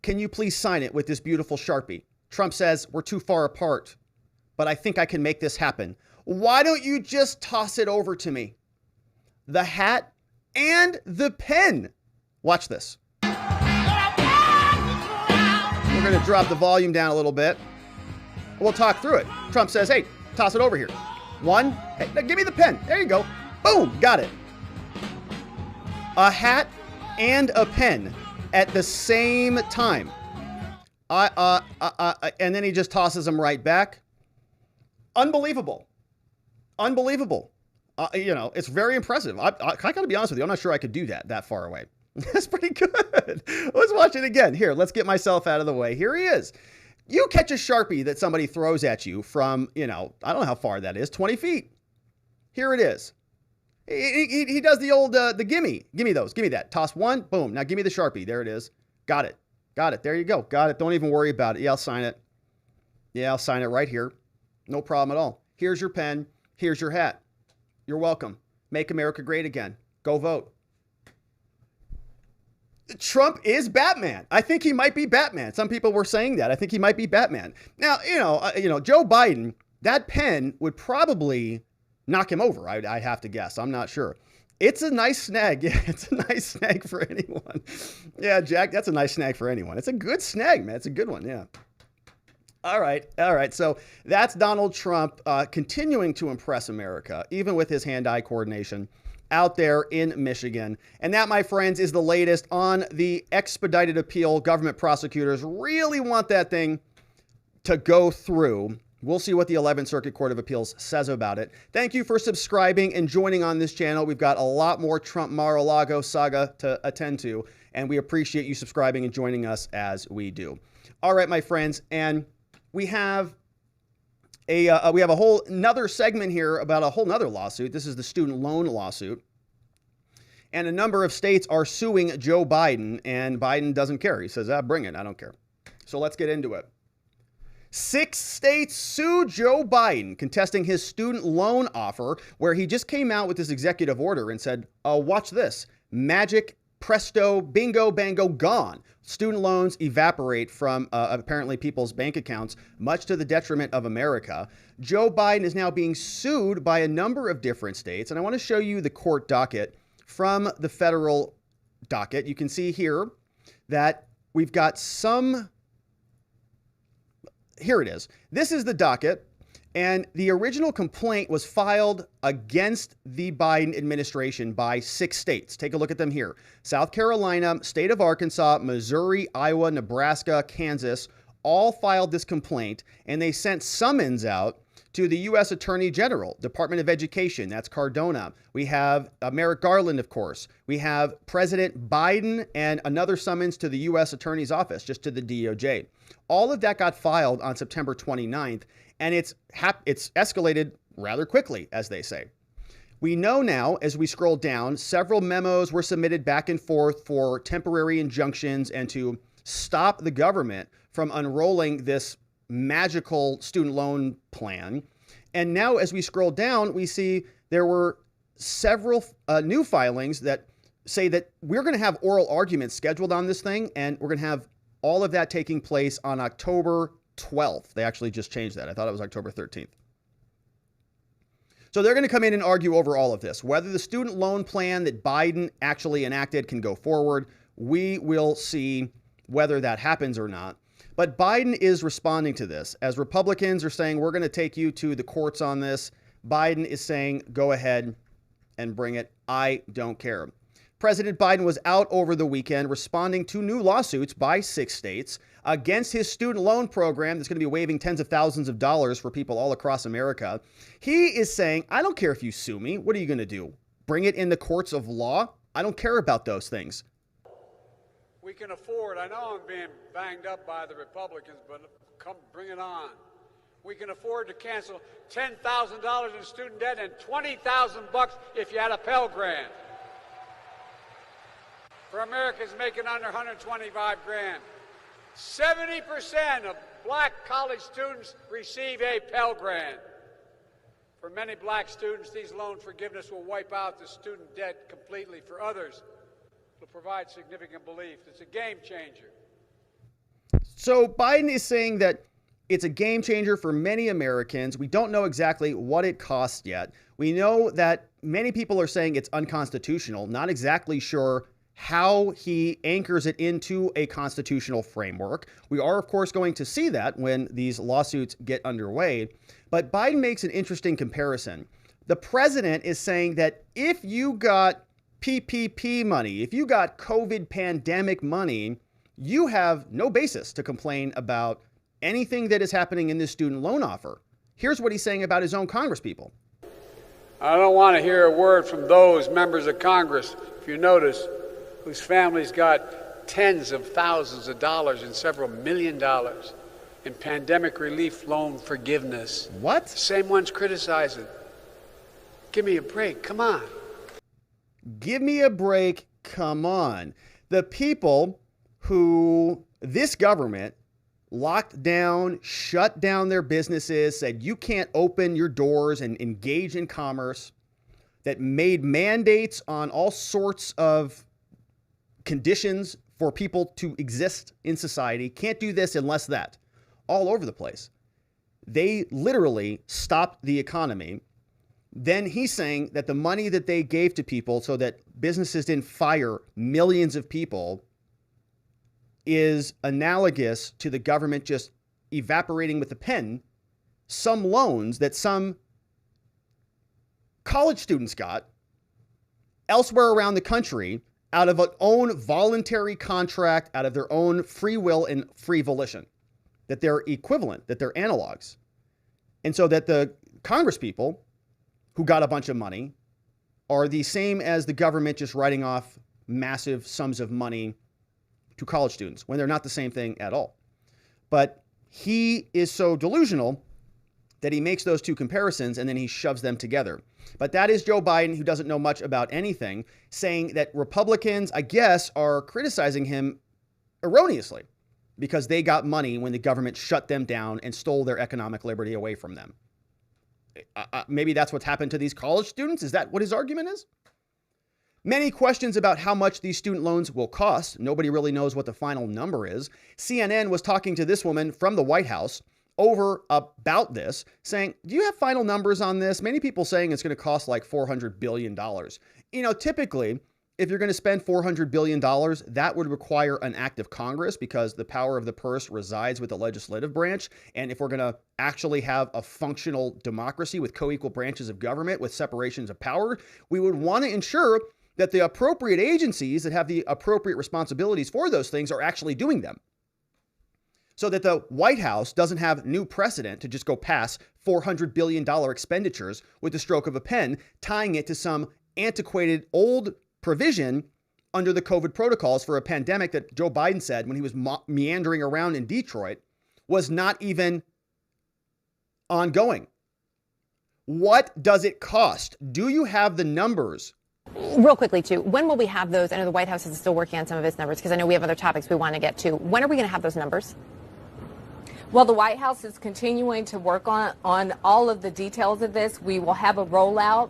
Can you please sign it with this beautiful Sharpie? Trump says, we're too far apart, but I think I can make this happen. Why don't you just toss it over to me? The hat and the pen. Watch this. We're going to drop the volume down a little bit. We'll talk through it. Trump says, hey, toss it over here. One, hey, give me the pen. There you go. Boom, got it. A hat and a pen at the same time. And then he just tosses them right back. Unbelievable. Unbelievable. It's very impressive. I got to be honest with you. I'm not sure I could do that far away. That's pretty good. Let's watch it again. Here, let's get myself out of the way. Here he is. You catch a Sharpie that somebody throws at you from, I don't know how far that is, 20 feet. Here it is. He does the old, the gimme. Give me those. Give me that. Toss one. Boom. Now give me the Sharpie. There it is. Got it. Got it. There you go. Got it. Don't even worry about it. Yeah, I'll sign it. Yeah, I'll sign it right here. No problem at all. Here's your pen. Here's your hat. You're welcome. Make America great again. Go vote. Trump is Batman. I think he might be Batman. Some people were saying that. I think he might be Batman. Now, Joe Biden, that pen would probably knock him over. I'd have to guess. I'm not sure. It's a nice snag. Yeah, it's a nice snag for anyone. Yeah, Jack, that's a nice snag for anyone. It's a good snag, man. It's a good one. Yeah. All right. So that's Donald Trump continuing to impress America, even with his hand-eye coordination out there in Michigan. And that, my friends, is the latest on the expedited appeal. Government prosecutors really want that thing to go through. We'll see what the 11th Circuit Court of Appeals says about it. Thank you for subscribing and joining on this channel. We've got a lot more Trump Mar-a-Lago saga to attend to, and we appreciate you subscribing and joining us as we do. All right, my friends, and we have a whole nother segment here about a whole nother lawsuit. This is the student loan lawsuit. And a number of states are suing Joe Biden, and Biden doesn't care. He says, bring it. I don't care. So let's get into it. 6 states sue Joe Biden, contesting his student loan offer, where he just came out with this executive order and said, watch this. Magic, presto, bingo, bango, gone. Student loans evaporate from apparently people's bank accounts, much to the detriment of America. Joe Biden is now being sued by a number of different states. And I want to show you the court docket from the federal docket. You can see here that we've got some. Here it is. This is the docket. And the original complaint was filed against the Biden administration by 6 states. Take a look at them here. South Carolina, state of Arkansas, Missouri, Iowa, Nebraska, Kansas, all filed this complaint, and they sent summons out to the U.S. Attorney General, Department of Education. That's Cardona. We have Merrick Garland, of course. We have President Biden and another summons to the U.S. Attorney's Office, just to the DOJ. All of that got filed on September 29th. And it's escalated rather quickly, as they say. We know now, as we scroll down, several memos were submitted back and forth for temporary injunctions and to stop the government from unrolling this magical student loan plan. And now, as we scroll down, we see there were several new filings that say that we're going to have oral arguments scheduled on this thing, and we're going to have all of that taking place on October 12th. They actually just changed that. I thought it was October 13th. So they're going to come in and argue over all of this. Whether the student loan plan that Biden actually enacted can go forward, we will see whether that happens or not. But Biden is responding to this. As Republicans are saying, we're going to take you to the courts on this, Biden is saying, go ahead and bring it. I don't care. President Biden was out over the weekend responding to new lawsuits by 6 states against his student loan program that's going to be waiving tens of thousands of dollars for people all across America. He is saying, I don't care if you sue me. What are you going to do? Bring it in the courts of law? I don't care about those things. We can afford, I know I'm being banged up by the Republicans, but come bring it on. We can afford to cancel $10,000 in student debt and $20,000 if you had a Pell Grant. For Americans making under 125 grand. 70% of black college students receive a Pell Grant. For many black students, these loan forgiveness will wipe out the student debt completely. For others, it will provide significant relief. It's a game changer. So Biden is saying that it's a game changer for many Americans. We don't know exactly what it costs yet. We know that many people are saying it's unconstitutional, not exactly sure how he anchors it into a constitutional framework. We are, of course, going to see that when these lawsuits get underway. But Biden makes an interesting comparison. The president is saying that if you got PPP money, if you got COVID pandemic money, you have no basis to complain about anything that is happening in this student loan offer. Here's what he's saying about his own congresspeople. I don't want to hear a word from those members of Congress, if you notice, whose families got tens of thousands of dollars and several $1 million in pandemic relief loan forgiveness. What? Same ones criticizing. Give me a break. Come on. Give me a break. Come on. The people who this government locked down, shut down their businesses, said you can't open your doors and engage in commerce, that made mandates on all sorts of conditions for people to exist in society. Can't do this unless that. All over the place. They literally stopped the economy. Then he's saying that the money that they gave to people so that businesses didn't fire millions of people is analogous to the government just evaporating with a pen some loans that some college students got elsewhere around the country out of an own voluntary contract, out of their own free will and free volition, that they're equivalent, that they're analogs. And so that the Congress people who got a bunch of money are the same as the government just writing off massive sums of money to college students when they're not the same thing at all. But he is so delusional that he makes those two comparisons and then he shoves them together. But that is Joe Biden, who doesn't know much about anything, saying that Republicans, I guess, are criticizing him erroneously because they got money when the government shut them down and stole their economic liberty away from them. Maybe that's what's happened to these college students. Is that what his argument is? Many questions about how much these student loans will cost. Nobody really knows what the final number is. CNN was talking to this woman from the White House about this, saying, do you have final numbers on this? Many people saying it's going to cost like $400 billion. Typically, if you're going to spend $400 billion, that would require an act of Congress because the power of the purse resides with the legislative branch. And if we're going to actually have a functional democracy with co-equal branches of government with separations of power, we would want to ensure that the appropriate agencies that have the appropriate responsibilities for those things are actually doing them. So that the White House doesn't have new precedent to just go pass $400 billion expenditures with the stroke of a pen, tying it to some antiquated old provision under the COVID protocols for a pandemic that Joe Biden said when he was meandering around in Detroit was not even ongoing. What does it cost? Do you have the numbers? Real quickly, too, when will we have those? I know the White House is still working on some of its numbers because I know we have other topics we want to get to. When are we going to have those numbers? Well, the White House is continuing to work on all of the details of this. We will have a rollout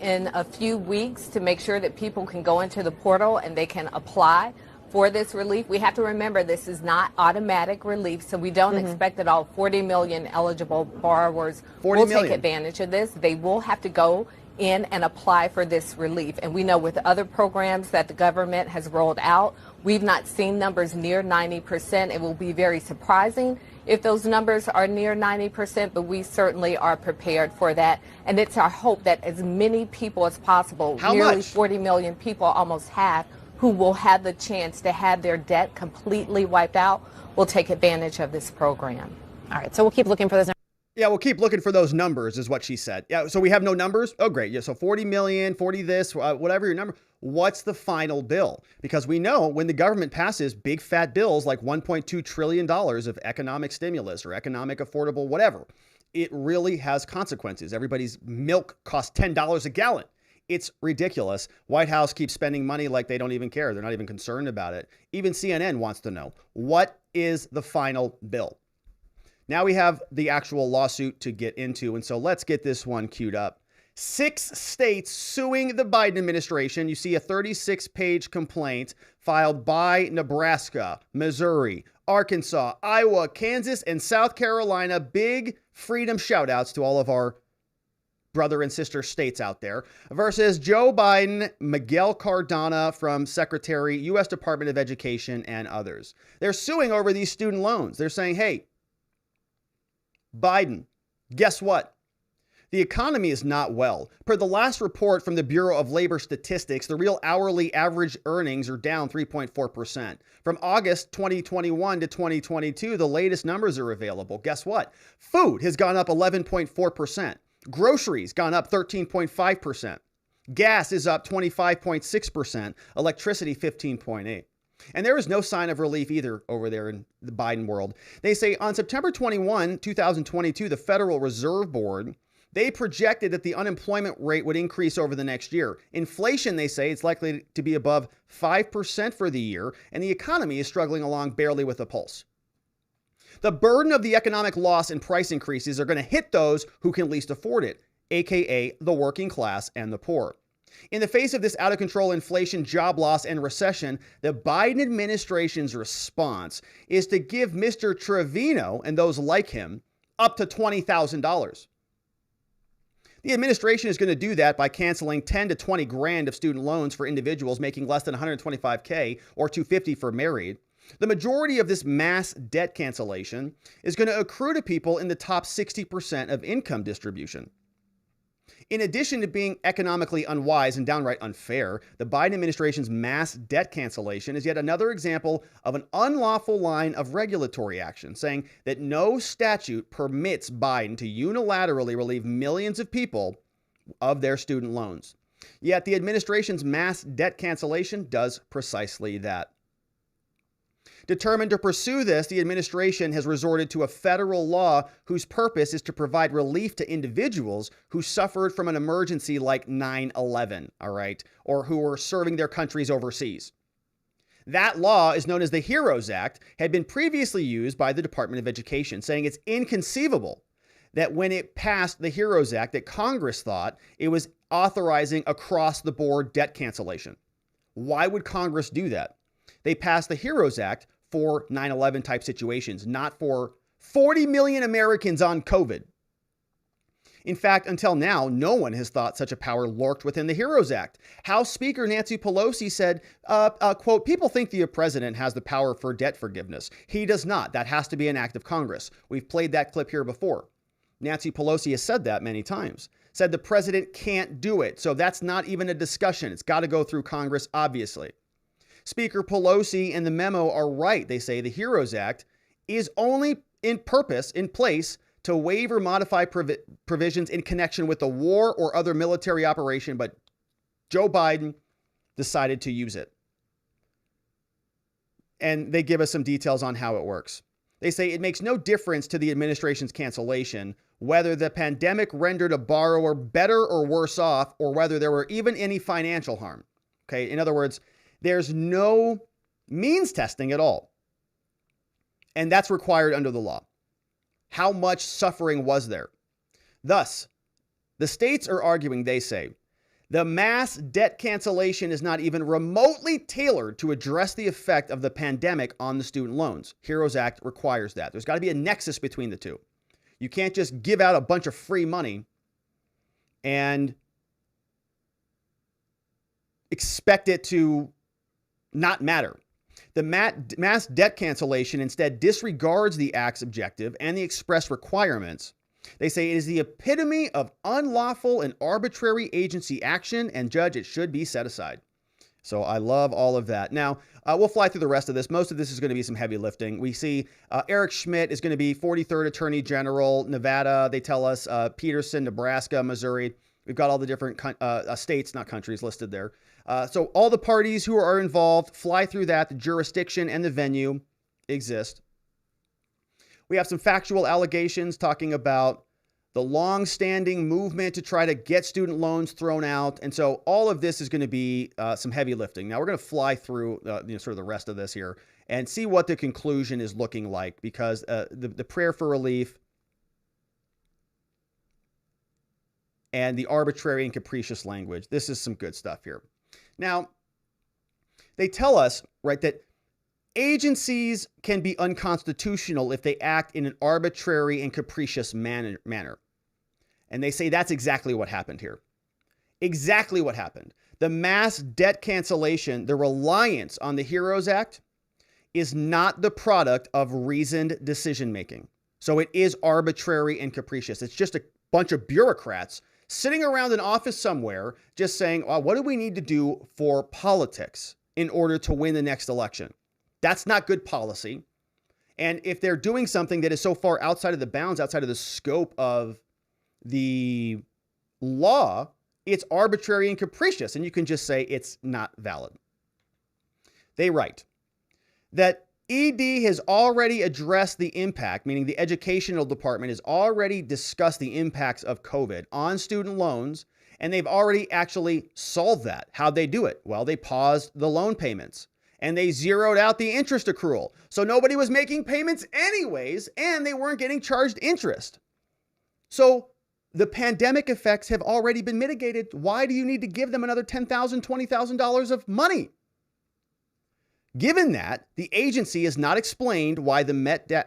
in a few weeks to make sure that people can go into the portal and they can apply for this relief. We have to remember this is not automatic relief, so we don't expect that all 40 million eligible borrowers will take advantage of this. They will have to go in and apply for this relief. And we know with other programs that the government has rolled out, we've not seen numbers near 90%. It will be very surprising if those numbers are near 90%, but we certainly are prepared for that. And it's our hope that as many people as possible, nearly 40 million people, almost half, who will have the chance to have their debt completely wiped out, will take advantage of this program. All right, so we'll keep looking for those numbers. Yeah, we'll keep looking for those numbers is what she said. Yeah, so we have no numbers? Oh, great. Yeah, so 40 million, 40 this, whatever your number. What's the final bill? Because we know when the government passes big fat bills like $1.2 trillion of economic stimulus or economic affordable whatever, it really has consequences. Everybody's milk costs $10 a gallon. It's ridiculous. White House keeps spending money like they don't even care. They're not even concerned about it. Even CNN wants to know, what is the final bill? Now we have the actual lawsuit to get into, and so let's get this one queued up. 6 states suing the Biden administration. You see a 36-page complaint filed by Nebraska, Missouri, Arkansas, Iowa, Kansas, and South Carolina. Big freedom shout-outs to all of our brother and sister states out there, versus Joe Biden, Miguel Cardona from Secretary, U.S. Department of Education, and others. They're suing over these student loans. They're saying, hey, Biden, guess what? The economy is not well. Per the last report from the Bureau of Labor Statistics, the real hourly average earnings are down 3.4%. From August 2021 to 2022, the latest numbers are available. Guess what? Food has gone up 11.4%. Groceries gone up 13.5%. Gas is up 25.6%. Electricity 15.8%. And there is no sign of relief either over there in the Biden world. They say on September 21, 2022, the Federal Reserve Board, they projected that the unemployment rate would increase over the next year. Inflation, they say, it's likely to be above 5% for the year, and the economy is struggling along barely with a pulse. The burden of the economic loss and price increases are going to hit those who can least afford it, aka the working class and the poor. In the face of this out-of-control inflation, job loss, and recession, the Biden administration's response is to give Mr. Trevino and those like him up to $20,000. The administration is going to do that by canceling 10 to 20 grand of student loans for individuals making less than $125K or $250 for married. The majority of this mass debt cancellation is going to accrue to people in the top 60% of income distribution. In addition to being economically unwise and downright unfair, the Biden administration's mass debt cancellation is yet another example of an unlawful line of regulatory action, saying that no statute permits Biden to unilaterally relieve millions of people of their student loans. Yet the administration's mass debt cancellation does precisely that. Determined to pursue this, the administration has resorted to a federal law whose purpose is to provide relief to individuals who suffered from an emergency like 9/11, all right, or who were serving their countries overseas. That law is known as the HEROES Act, had been previously used by the Department of Education, saying it's inconceivable that when it passed the HEROES Act that Congress thought it was authorizing across-the-board debt cancellation. Why would Congress do that? They passed the HEROES Act for 9/11 type situations, not for 40 million Americans on COVID. In fact, until now, no one has thought such a power lurked within the HEROES Act. House Speaker Nancy Pelosi said, quote, "People think the president has the power for debt forgiveness. He does not. That has to be an act of Congress." We've played that clip here before. Nancy Pelosi has said that many times. Said the president can't do it. So that's not even a discussion. It's got to go through Congress, obviously. Speaker Pelosi and the memo are right. They say the HEROES Act is only in place to waive or modify provisions in connection with the war or other military operation, but Joe Biden decided to use it. And they give us some details on how it works. They say it makes no difference to the administration's cancellation whether the pandemic rendered a borrower better or worse off, or whether there were even any financial harm. Okay, in other words, there's no means testing at all. And that's required under the law. How much suffering was there? Thus, the states are arguing, they say, the mass debt cancellation is not even remotely tailored to address the effect of the pandemic on the student loans. HEROES Act requires that. There's got to be a nexus between the two. You can't just give out a bunch of free money and expect it to not matter. The mass debt cancellation instead disregards the Act's objective and the express requirements. They say it is the epitome of unlawful and arbitrary agency action, and judge, it should be set aside. So I love all of that. Now, we'll fly through the rest of this. Most of this is going to be some heavy lifting. We see Eric Schmidt is going to be 43rd Attorney General, Nevada. They tell us Peterson, Nebraska, Missouri. We've got all the different states, not countries, listed there. So all the parties who are involved, fly through that. The jurisdiction and the venue exist. We have some factual allegations talking about the long-standing movement to try to get student loans thrown out. And so all of this is going to be some heavy lifting. Now we're going to fly through sort of the rest of this here and see what the conclusion is looking like, because the prayer for relief and the arbitrary and capricious language, this is some good stuff here. Now, they tell us, right, that agencies can be unconstitutional if they act in an arbitrary and capricious manner. And they say that's exactly what happened here. Exactly what happened. The mass debt cancellation, the reliance on the HEROES Act, is not the product of reasoned decision-making. So it is arbitrary and capricious. It's just a bunch of bureaucrats sitting around an office somewhere just saying, oh, what do we need to do for politics in order to win the next election? That's not good policy. And if they're doing something that is so far outside of the bounds, outside of the scope of the law, it's arbitrary and capricious. And you can just say it's not valid. They write that ED has already addressed the impact, meaning the educational department has already discussed the impacts of COVID on student loans, and they've already actually solved that. How'd they do it? Well, they paused the loan payments. and they zeroed out the interest accrual. So nobody was making payments anyways, and they weren't getting charged interest. So the pandemic effects have already been mitigated. Why do you need to give them another $10,000, $20,000 of money? Given that, the agency has not explained why the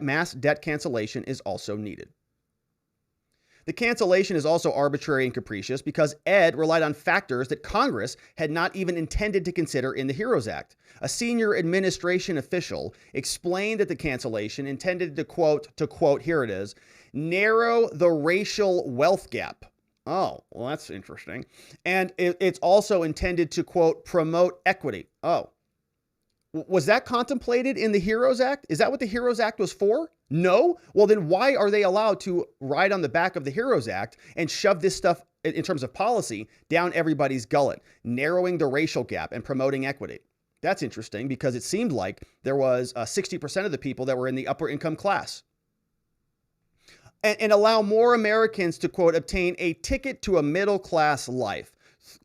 mass debt cancellation is also needed. The cancellation is also arbitrary and capricious because Ed relied on factors that Congress had not even intended to consider in the HEROES Act. A senior administration official explained that the cancellation intended to quote, here it is, narrow the racial wealth gap. Oh, well, that's interesting. And it's also intended to, quote, promote equity. Oh, was that contemplated in the HEROES Act? Is that what the HEROES Act was for? No? Well, then why are they allowed to ride on the back of the HEROES Act and shove this stuff in terms of policy down everybody's gullet, narrowing the racial gap and promoting equity? That's interesting because it seemed like there was 60% of the people that were in the upper income class. And allow more Americans to, quote, obtain a ticket to a middle class life,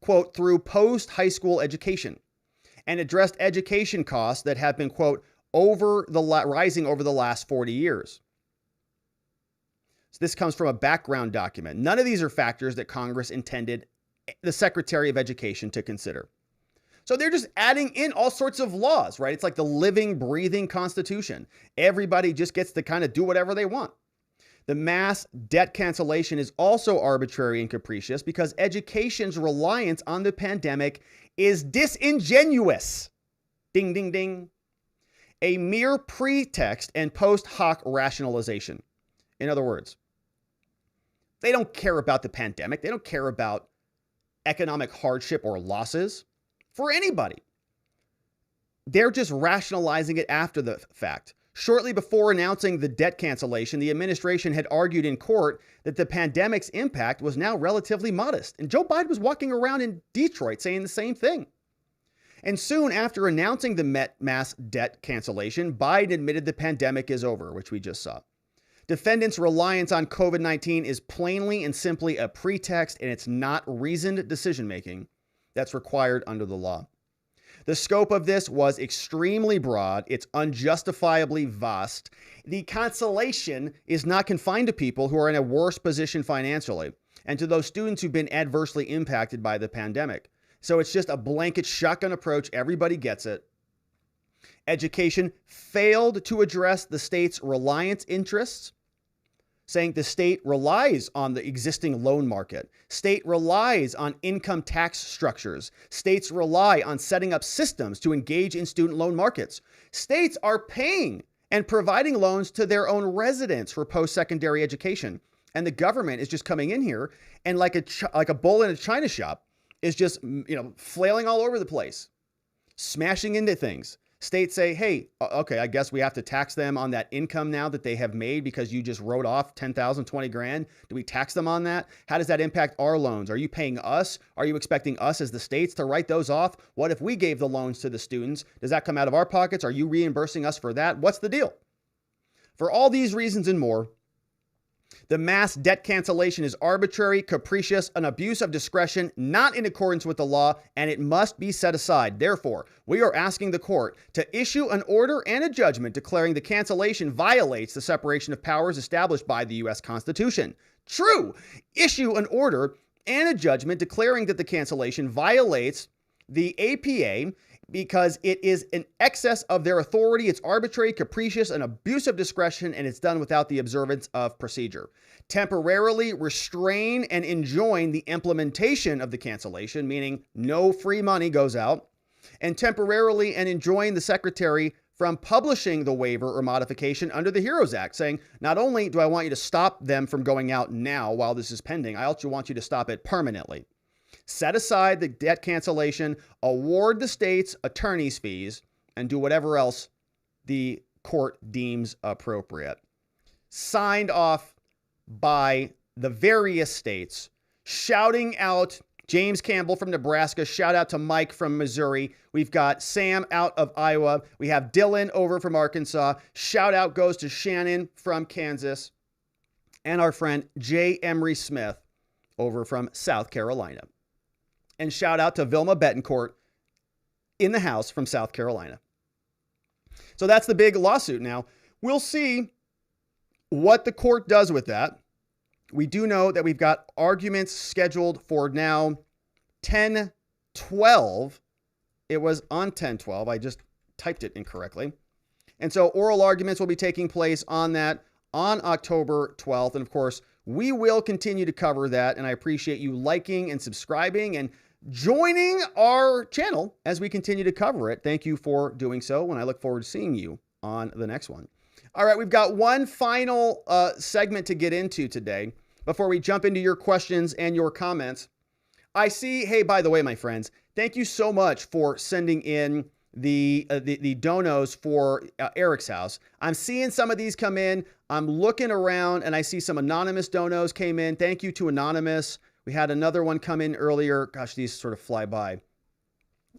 quote, through post-high school education, and addressed education costs that have been, quote, rising over the last 40 years. So this comes from a background document. None of these are factors that Congress intended the Secretary of Education to consider. So they're just adding in all sorts of laws, right? It's like the living, breathing Constitution. Everybody just gets to kind of do whatever they want. The mass debt cancellation is also arbitrary and capricious because education's reliance on the pandemic is disingenuous. Ding, ding, ding. A mere pretext and post hoc rationalization. In other words, they don't care about the pandemic. They don't care about economic hardship or losses for anybody. They're just rationalizing it after the fact. Shortly before announcing the debt cancellation, the administration had argued in court that the pandemic's impact was now relatively modest. And Joe Biden was walking around in Detroit saying the same thing. And soon after announcing the mass debt cancellation, Biden admitted the pandemic is over, which we just saw. Defendants' reliance on COVID-19 is plainly and simply a pretext, and it's not reasoned decision-making that's required under the law. The scope of this was extremely broad. It's unjustifiably vast. The cancellation is not confined to people who are in a worse position financially and to those students who've been adversely impacted by the pandemic. So it's just a blanket shotgun approach. Everybody gets it. Education failed to address the state's reliance interests, saying the state relies on the existing loan market. State relies on income tax structures. States rely on setting up systems to engage in student loan markets. States are paying and providing loans to their own residents for post-secondary education. And the government is just coming in here and like a bull in a china shop is just, flailing all over the place, smashing into things. States say, hey, okay, I guess we have to tax them on that income now that they have made because you just wrote off $10,000, $20,000. Do we tax them on that? How does that impact our loans? Are you paying us? Are you expecting us as the states to write those off? What if we gave the loans to the students? Does that come out of our pockets? Are you reimbursing us for that? What's the deal? For all these reasons and more, the mass debt cancellation is arbitrary, capricious, an abuse of discretion, not in accordance with the law, and it must be set aside. Therefore, we are asking the court to issue an order and a judgment declaring the cancellation violates the separation of powers established by the U.S. Constitution. True, issue an order and a judgment declaring that the cancellation violates the APA because it is in excess of their authority. It's arbitrary, capricious, an abuse of discretion, and it's done without the observance of procedure. Temporarily restrain and enjoin the implementation of the cancellation, meaning no free money goes out, and temporarily and enjoin the secretary from publishing the waiver or modification under the HEROES Act, saying, not only do I want you to stop them from going out now while this is pending, I also want you to stop it permanently. Set aside the debt cancellation, award the states attorney's fees, and do whatever else the court deems appropriate. Signed off by the various states, shouting out James Campbell from Nebraska, shout out to Mike from Missouri. We've got Sam out of Iowa. We have Dylan over from Arkansas. Shout out goes to Shannon from Kansas, and our friend J. Emery Smith over from South Carolina. And shout out to Vilma Betancourt in the house from South Carolina. So that's the big lawsuit now. We'll see what the court does with that. We do know that we've got arguments scheduled for now 10/12. It was on 10/12. I just typed it incorrectly. And so oral arguments will be taking place on that on October 12th. And of course, we will continue to cover that. And I appreciate you liking and subscribing and joining our channel as we continue to cover it. Thank you for doing so. And I look forward to seeing you on the next one. All right, we've got one final segment to get into today before we jump into your questions and your comments. I see, hey, by the way, my friends, thank you so much for sending in the donos for Eric's house. I'm seeing some of these come in. I'm looking around and I see some anonymous donos came in. Thank you to Anonymous. We had another one come in earlier. Gosh, these sort of fly by.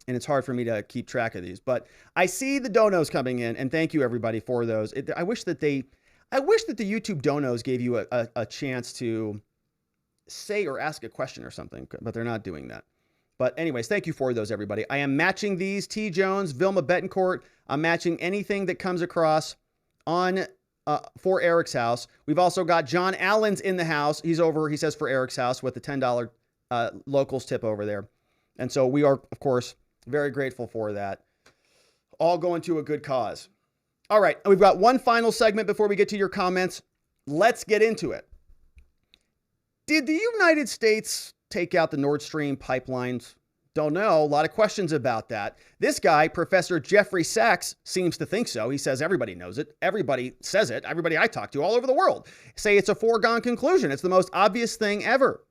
And it's hard for me to keep track of these. But I see the donos coming in, and thank you, everybody, for those. I wish that the YouTube donos gave you a chance to say or ask a question or something, but they're not doing that. But anyways, thank you for those, everybody. I am matching these. T. Jones, Vilma Betancourt. I'm matching anything that comes across on for Eric's house. We've also got John Allen's in the house. He's over, he says, for Eric's house with the $10 locals tip over there. And so we are, of course, very grateful for that. All going to a good cause. All right, we've got one final segment before we get to your comments. Let's get into it. Did the United States take out the Nord Stream pipelines? Don't know. A lot of questions about that. This guy, Professor Jeffrey Sachs, seems to think so. He says everybody knows it. Everybody says it. Everybody I talk to all over the world say it's a foregone conclusion. It's the most obvious thing ever.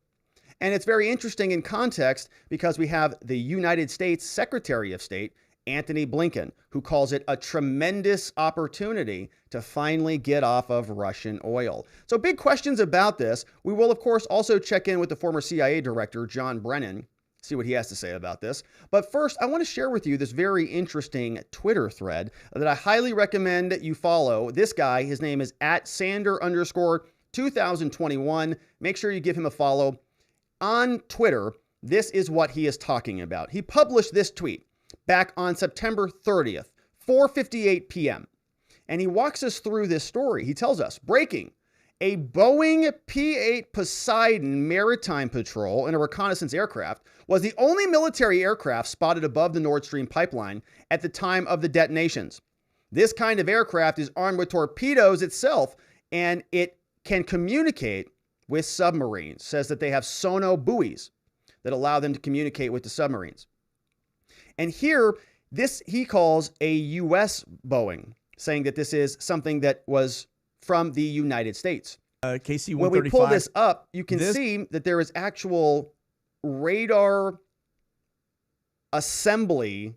And it's very interesting in context because we have the United States Secretary of State, Antony Blinken, who calls it a tremendous opportunity to finally get off of Russian oil. So big questions about this. We will, of course, also check in with the former CIA director, John Brennan, see what he has to say about this. But first, I want to share with you this very interesting Twitter thread that I highly recommend you follow. This guy, his name is @Sander_2021. Make sure you give him a follow. On Twitter, this is what he is talking about. He published this tweet back on September 30th, 4:58 p.m. And he walks us through this story. He tells us, breaking, a Boeing P-8 Poseidon maritime patrol in a reconnaissance aircraft was the only military aircraft spotted above the Nord Stream pipeline at the time of the detonations. This kind of aircraft is armed with torpedoes itself, and it can communicate with submarines. Says that they have sono buoys that allow them to communicate with the submarines. And here, this he calls a U.S. Boeing, saying that this is something that was from the United States. KC-135. When we pull this up, you can see that there is actual radar assembly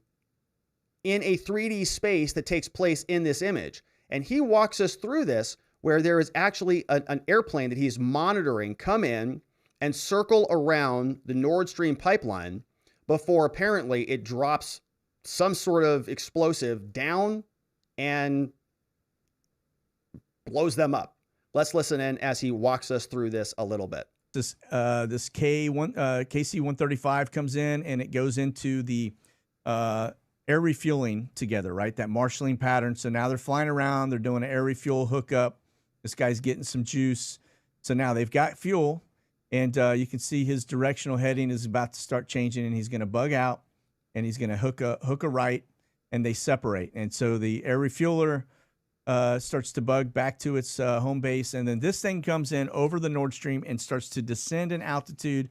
in a 3D space that takes place in this image. And he walks us through this, where there is actually an airplane that he's monitoring come in and circle around the Nord Stream pipeline before apparently it drops some sort of explosive down and blows them up. Let's listen in as he walks us through this a little bit. This KC-135 comes in and it goes into the air refueling together, right? That marshalling pattern. So now they're flying around. They're doing an air refuel hookup. This guy's getting some juice. So now they've got fuel, and you can see his directional heading is about to start changing, and he's going to bug out, and he's going to hook a right, and they separate. And so the air refueler starts to bug back to its home base, and then this thing comes in over the Nord Stream and starts to descend in altitude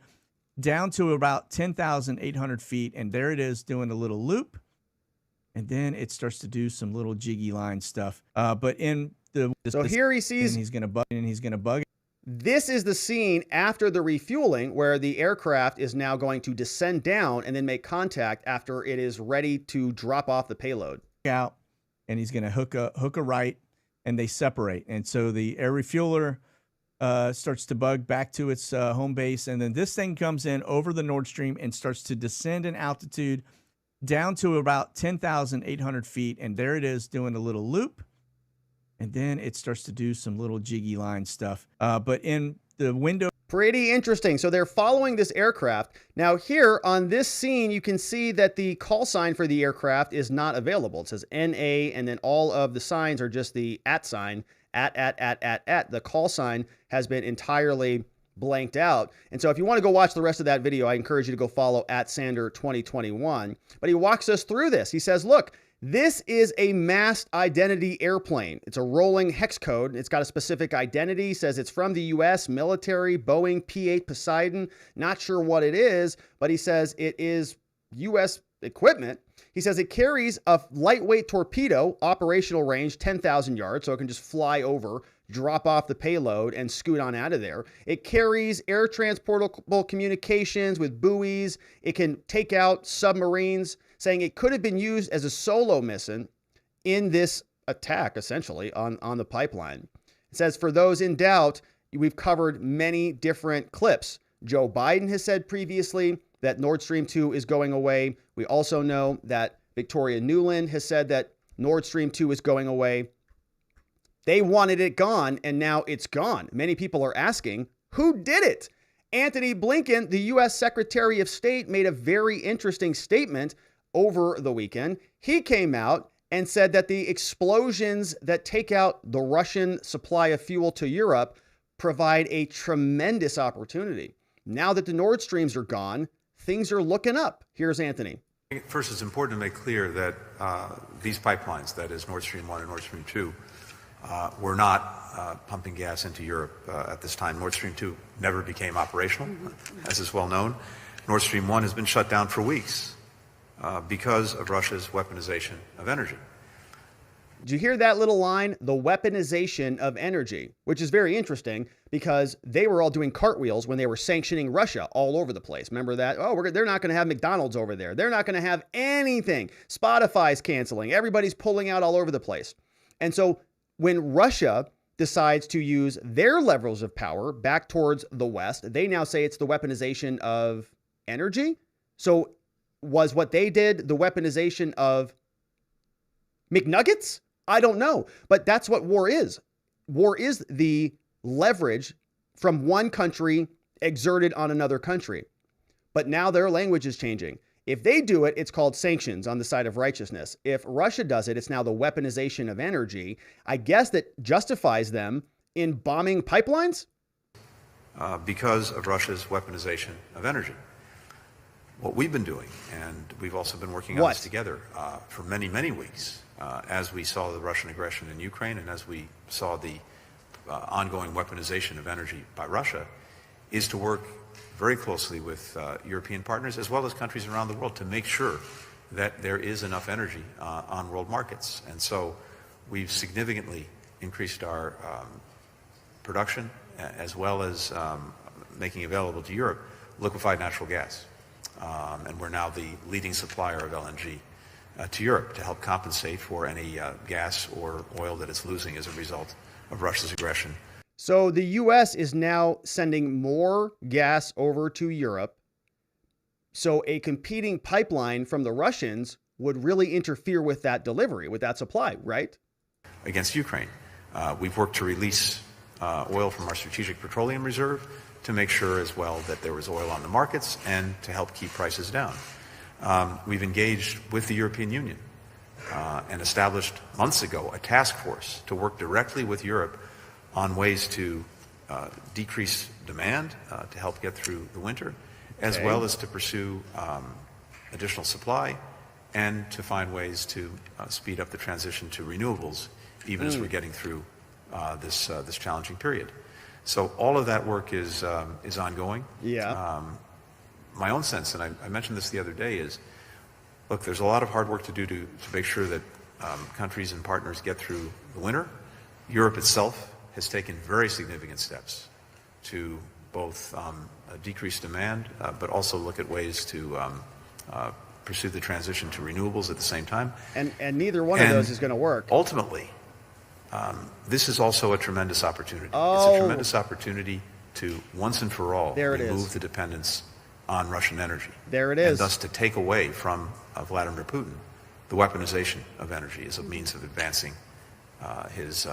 down to about 10,800 feet, and there it is doing a little loop, and then it starts to do some little jiggy line stuff. But in so here he sees, and he's going to bug. This is the scene after the refueling where the aircraft is now going to descend down and then make contact after it is ready to drop off the payload. Out, and he's going to hook a right, and they separate. And so the air refueler starts to bug back to its home base, and then this thing comes in over the Nord Stream and starts to descend in altitude down to about 10,800 feet, and there it is doing a little loop. And then it starts to do some little jiggy line stuff. But in the window, Pretty interesting. So they're following this aircraft. Now here on this scene, you can see that the call sign for the aircraft is not available. It says NA, and then all of the signs are just the @ sign, @ The call sign has been entirely blanked out. And so if you want to go watch the rest of that video, I encourage you to go follow @Sander2021. But he walks us through this. He says, look, this is a masked identity airplane. It's a rolling hex code. It's got a specific identity. He says it's from the U.S. military, Boeing P-8 Poseidon. Not sure what it is, but he says it is U.S. equipment. He says it carries a lightweight torpedo, operational range 10,000 yards, so it can just fly over, drop off the payload, and scoot on out of there. It carries air transportable communications with buoys. It can take out submarines, saying it could have been used as a solo mission in this attack, essentially, on the pipeline. It says, for those in doubt, we've covered many different clips. Joe Biden has said previously that Nord Stream 2 is going away. We also know that Victoria Nuland has said that Nord Stream 2 is going away. They wanted it gone, and now it's gone. Many people are asking, who did it? Antony Blinken, the U.S. Secretary of State, made a very interesting statement over the weekend. He came out and said that the explosions that take out the Russian supply of fuel to Europe provide a tremendous opportunity. Now that the Nord Streams are gone, things are looking up. Here's Antony. First, it's important to make clear that these pipelines, that is Nord Stream 1 and Nord Stream 2, were not pumping gas into Europe at this time. Nord Stream 2 never became operational, as is well known. Nord Stream 1 has been shut down for weeks because of Russia's weaponization of energy. Did you hear that little line? The weaponization of energy, which is very interesting because they were all doing cartwheels when they were sanctioning Russia all over the place. Remember that? Oh, they're not going to have McDonald's over there. They're not going to have anything. Spotify's canceling. Everybody's pulling out all over the place. And so when Russia decides to use their levels of power back towards the West, they now say it's the weaponization of energy. So was what they did the weaponization of McNuggets? I don't know, but that's what war is. War is the leverage from one country exerted on another country. But now their language is changing. If they do it, it's called sanctions on the side of righteousness. If Russia does it, it's now the weaponization of energy. I guess that justifies them in bombing pipelines? Because of Russia's weaponization of energy. What we've been doing, and we've also been working on this together for many, many weeks, as we saw the Russian aggression in Ukraine and as we saw the ongoing weaponization of energy by Russia, is to work very closely with European partners as well as countries around the world to make sure that there is enough energy on world markets. And so we've significantly increased our production as well as making available to Europe liquefied natural gas. And we're now the leading supplier of LNG to Europe to help compensate for any gas or oil that it's losing as a result of Russia's aggression. So the U.S. is now sending more gas over to Europe. So a competing pipeline from the Russians would really interfere with that delivery, with that supply, right? Against Ukraine. We've worked to release oil from our strategic petroleum reserve to make sure as well that there was oil on the markets and to help keep prices down. We've engaged with the European Union and established months ago a task force to work directly with Europe on ways to decrease demand to help get through the winter, as well as to pursue additional supply and to find ways to speed up the transition to renewables, even as we're getting through this challenging period. So all of that work is ongoing. Yeah. My own sense, and I mentioned this the other day, is, look, there's a lot of hard work to do to make sure that countries and partners get through the winter. Europe itself has taken very significant steps to both decrease demand, but also look at ways to pursue the transition to renewables at the same time. And neither one of those is going to work. Ultimately, this is also a tremendous opportunity. Oh. It's a tremendous opportunity to once and for all remove the dependence on Russian energy. There it is. And thus to take away from Vladimir Putin the weaponization of energy as a means of advancing his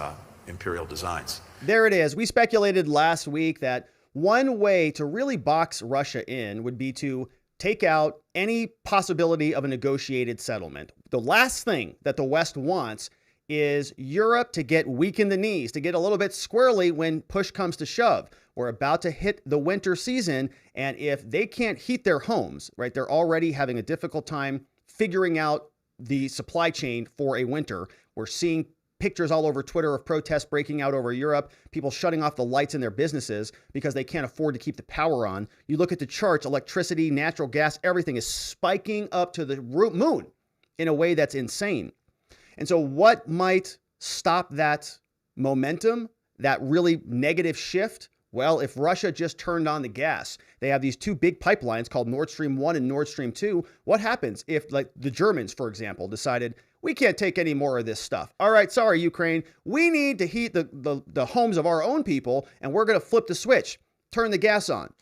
imperial designs. There it is. We speculated last week that One way to really box Russia in would be to take out any possibility of a negotiated settlement. The last thing that the West wants is Europe to get weak in the knees, to get a little bit squirrely when push comes to shove. We're about to hit the winter season, and if they can't heat their homes, right, they're already having a difficult time figuring out the supply chain for a winter. We're seeing pictures all over Twitter of protests breaking out over Europe, people shutting off the lights in their businesses because they can't afford to keep the power on. You look at the charts, electricity, natural gas, everything is spiking up to the moon in a way that's insane. And so what might stop that momentum, that really negative shift? Well, if Russia just turned on the gas, they have these two big pipelines called Nord Stream 1 and Nord Stream 2. What happens if, like, the Germans, for example, decided, we can't take any more of this stuff. All right, sorry, Ukraine. We need to heat the homes of our own people, and we're going to flip the switch, turn the gas on.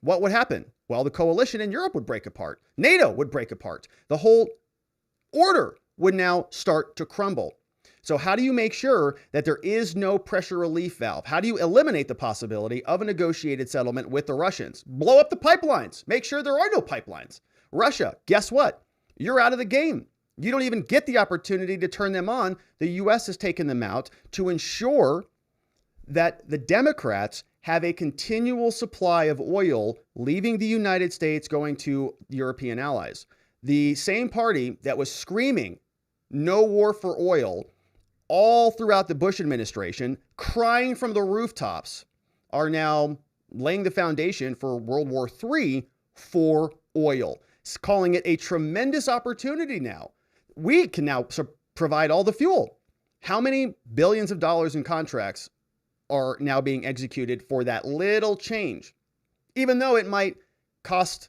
What would happen? Well, the coalition in Europe would break apart. NATO would break apart. The whole order would now start to crumble. So how do you make sure that there is no pressure relief valve? How do you eliminate the possibility of a negotiated settlement with the Russians? Blow up the pipelines. Make sure there are no pipelines. Russia, guess what? You're out of the game. You don't even get the opportunity to turn them on. The U.S. has taken them out to ensure that the Democrats have a continual supply of oil leaving the United States going to European allies. The same party that was screaming no war for oil all throughout the Bush administration, crying from the rooftops, are now laying the foundation for World War III for oil, calling it a tremendous opportunity now. We can now provide all the fuel. How many billions of dollars in contracts are now being executed for that little change? Even though it might cost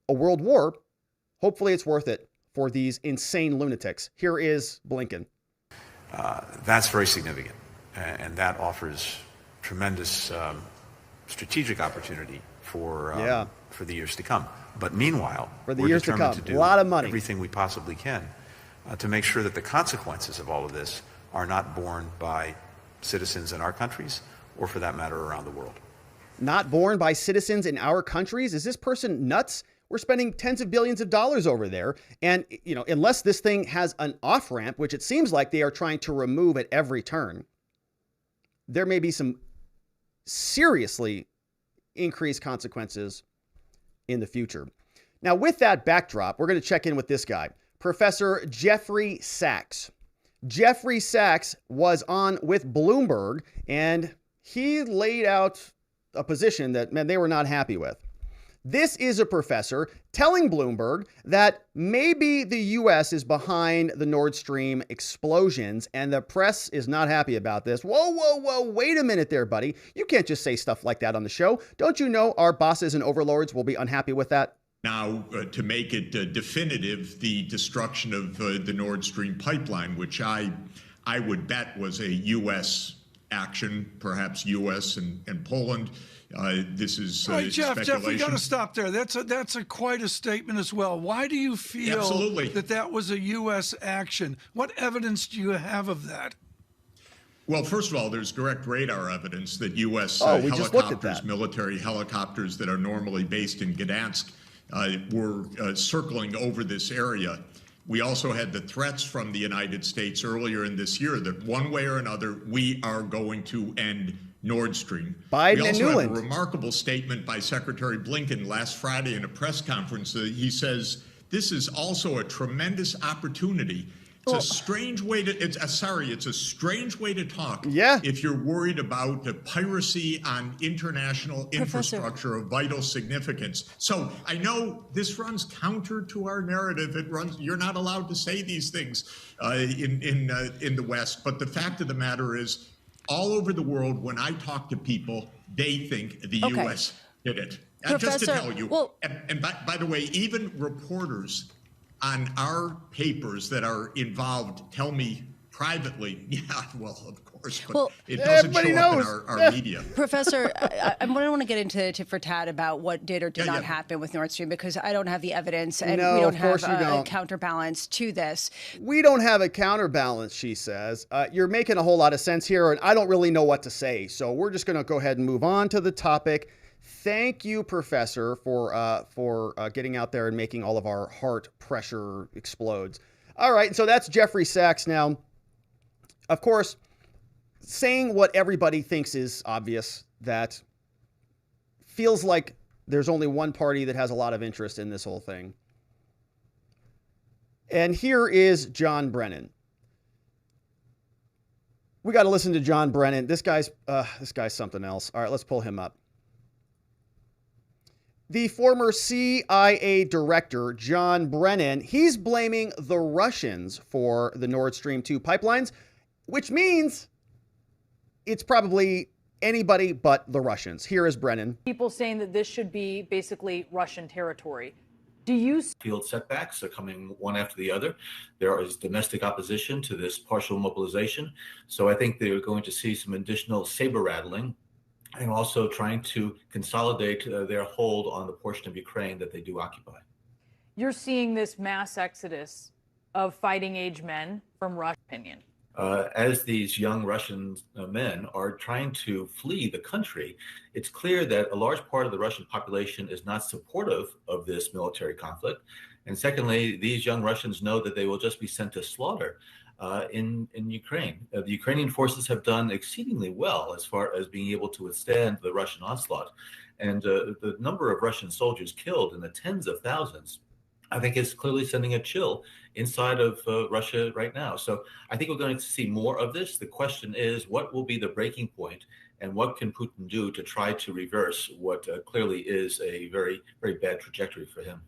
a world war, hopefully it's worth it for these insane lunatics. Here is Blinken. That's very significant, and that offers tremendous strategic opportunity for the years to come. But meanwhile, we're determined to do a lot of money, everything we possibly can to make sure that the consequences of all of this are not borne by citizens in our countries, or for that matter, around the world. Not borne by citizens in our countries? Is this person nuts? We're spending tens of billions of dollars over there. And, you know, unless this thing has an off-ramp, which it seems like they are trying to remove at every turn, there may be some seriously increased consequences in the future. Now, with that backdrop, we're going to check in with this guy, Professor Jeffrey Sachs. Jeffrey Sachs was on with Bloomberg, and he laid out a position that, man, they were not happy with. This is a professor telling Bloomberg that maybe the U.S. is behind the Nord Stream explosions, and the press is not happy about this. Whoa, wait a minute there, buddy. You can't just say stuff like that on the show. Don't you know our bosses and overlords will be unhappy with that? Now, to make it definitive, the destruction of the Nord Stream pipeline, which I would bet was a U.S. action, perhaps U.S. and Poland. This is Jeff, speculation. we got to stop there. That's quite a statement as well. Why do you feel that was a U.S. action? What evidence do you have of that? Well, first of all, there's direct radar evidence that U.S. helicopters, military helicopters that are normally based in Gdansk, were circling over this area. We also had the threats from the United States earlier in this year that one way or another, we are going to end Nord Stream. Biden we also also have a remarkable statement by Secretary Blinken last Friday in a press conference. He says, this is also a tremendous opportunity. It's a strange way to, it's a strange way to talk. Yeah. If you're worried about the piracy on international infrastructure of vital significance. So I know this runs counter to our narrative. You're not allowed to say these things in the West. But the fact of the matter is, all over the world, when I talk to people, they think the U.S. did it. Just to tell you, and by the way, even reporters on our papers that are involved tell me privately, yeah, well, of course. course, but it doesn't show up in our media. Professor, I don't want to get into tit for tat about what did or did not happen with Nord Stream, because I don't have the evidence, and we don't have a counterbalance to this. We don't have a counterbalance, she says. You're making a whole lot of sense here, and I don't really know what to say, so we're just going to go ahead and move on to the topic. Thank you, Professor, for getting out there and making all of our heart pressure explodes. All right, so that's Jeffrey Sachs. Now, of course, saying what everybody thinks is obvious, that feels like there's only one party that has a lot of interest in this whole thing. And here is John Brennan. We got to listen to John Brennan. This guy's something else. All right, let's pull him up. The former CIA director, John Brennan, he's blaming the Russians for the Nord Stream 2 pipelines, which means it's probably anybody but the Russians. Here is Brennan. People saying that this should be basically Russian territory. Do you field setbacks are coming one after the other? There is domestic opposition to this partial mobilization. So I think they're going to see some additional saber rattling, and also trying to consolidate their hold on the portion of Ukraine that they do occupy. You're seeing this mass exodus of fighting age men from Russia's opinion. As these young Russian men are trying to flee the country, it's clear that a large part of the Russian population is not supportive of this military conflict. And secondly, these young Russians know that they will just be sent to slaughter in Ukraine. The Ukrainian forces have done exceedingly well as far as being able to withstand the Russian onslaught. And the number of Russian soldiers killed in the tens of thousands, I think, is clearly sending a chill inside of Russia right now. So I think we're going to see more of this. The question is, what will be the breaking point, and what can Putin do to try to reverse what clearly is a very, very bad trajectory for him?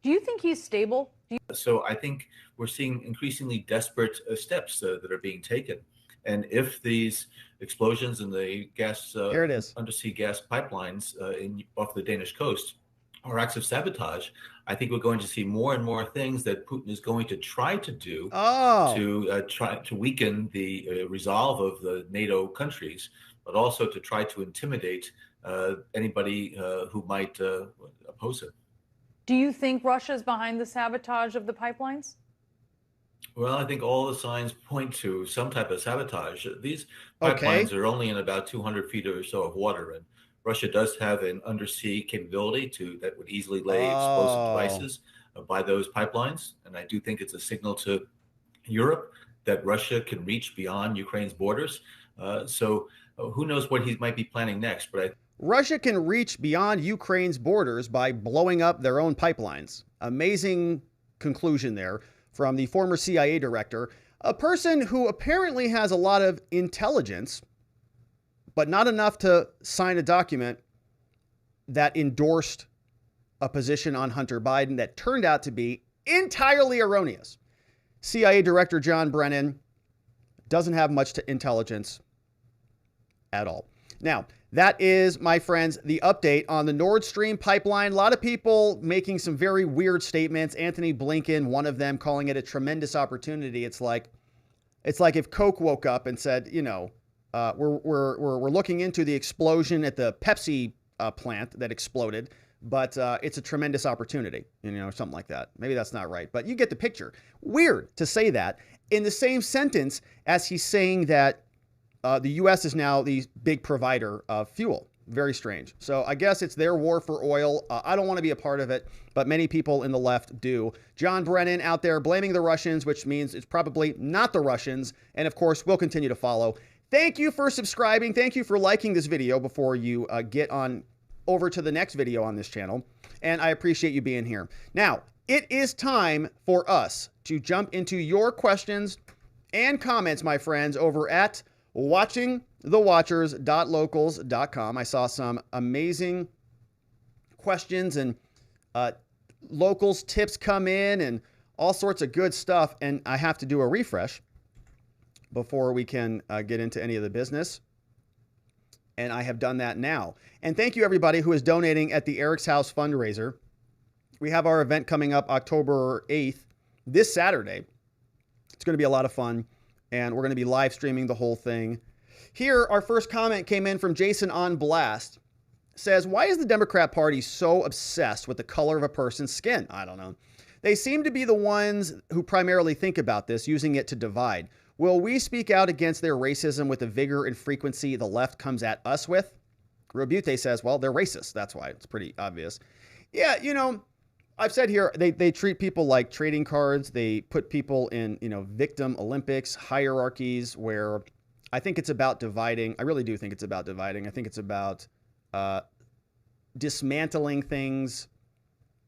Do you think he's stable? So I think we're seeing increasingly desperate steps that are being taken. And if these explosions in the here it is, undersea gas pipelines off the Danish coast are acts of sabotage, I think we're going to see more and more things that Putin is going to try to do to try to weaken the resolve of the NATO countries, but also to try to intimidate anybody who might oppose it. Do you think Russia's behind the sabotage of the pipelines? Well, I think all the signs point to some type of sabotage. These pipelines are only in about 200 feet or so of water, and Russia does have an undersea capability that would easily lay explosive devices by those pipelines. And I do think it's a signal to Europe that Russia can reach beyond Ukraine's borders. So who knows what he might be planning next, but Russia can reach beyond Ukraine's borders by blowing up their own pipelines. Amazing conclusion there from the former CIA director, a person who apparently has a lot of intelligence, but not enough to sign a document that endorsed a position on Hunter Biden that turned out to be entirely erroneous. CIA Director John Brennan doesn't have much intelligence at all. Now, that is, my friends, the update on the Nord Stream pipeline. A lot of people making some very weird statements. Antony Blinken, one of them, calling it a tremendous opportunity. It's like if Coke woke up and said, you know, we're looking into the explosion at the Pepsi plant that exploded, but it's a tremendous opportunity, you know, something like that. Maybe that's not right, but you get the picture. Weird to say that in the same sentence as he's saying that the U.S. is now the big provider of fuel. Very strange. So I guess it's their war for oil. I don't want to be a part of it, but many people in the left do. John Brennan out there blaming the Russians, which means it's probably not the Russians. And of course, we'll continue to follow. Thank you for subscribing. Thank you for liking this video before you get on over to the next video on this channel. And I appreciate you being here. Now, it is time for us to jump into your questions and comments, my friends, over at watchingthewatchers.locals.com. I saw some amazing questions and locals tips come in and all sorts of good stuff. And I have to do a refresh before we can get into any of the business. And I have done that now. And thank you, everybody who is donating at the Eric's House fundraiser. We have our event coming up October 8th, this Saturday. It's going to be a lot of fun. And we're going to be live streaming the whole thing. Here, our first comment came in from Jason on Blast. Says, why is the Democrat Party so obsessed with the color of a person's skin? I don't know. They seem to be the ones who primarily think about this, using it to divide. Will we speak out against their racism with the vigor and frequency the left comes at us with? Robute says, well, they're racist. That's why. It's pretty obvious. Yeah, you know, I've said here, they treat people like trading cards. They put people in, you know, victim Olympics, hierarchies, where I think it's about dividing. I really do think it's about dividing. I think it's about dismantling things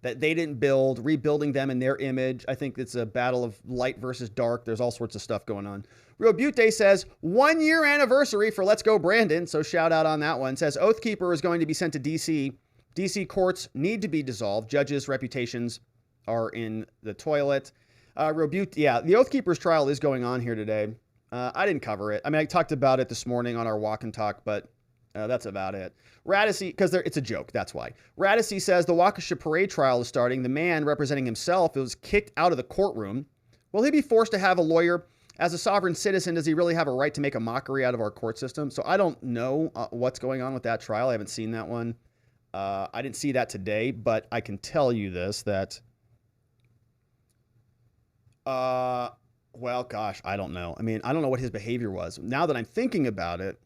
that they didn't build, rebuilding them in their image. I think it's a battle of light versus dark. There's all sorts of stuff going on. Real Butte says, 1 year anniversary for Let's Go Brandon. So shout out on that one. Says, Oathkeeper is going to be sent to D.C. D.C. courts need to be dissolved. Judges' reputations are in the toilet. Real Butte, yeah, the Oathkeeper's trial is going on here today. I didn't cover it. I mean, I talked about it this morning on our walk and talk, but that's about it. Radice, because it's a joke, that's why. Radice says the Waukesha parade trial is starting. The man representing himself was kicked out of the courtroom. Will he be forced to have a lawyer? As a sovereign citizen, does he really have a right to make a mockery out of our court system? So I don't know what's going on with that trial. I haven't seen that one. I didn't see that today, but I can tell you this, that, well, gosh, I don't know. I mean, I don't know what his behavior was. Now that I'm thinking about it,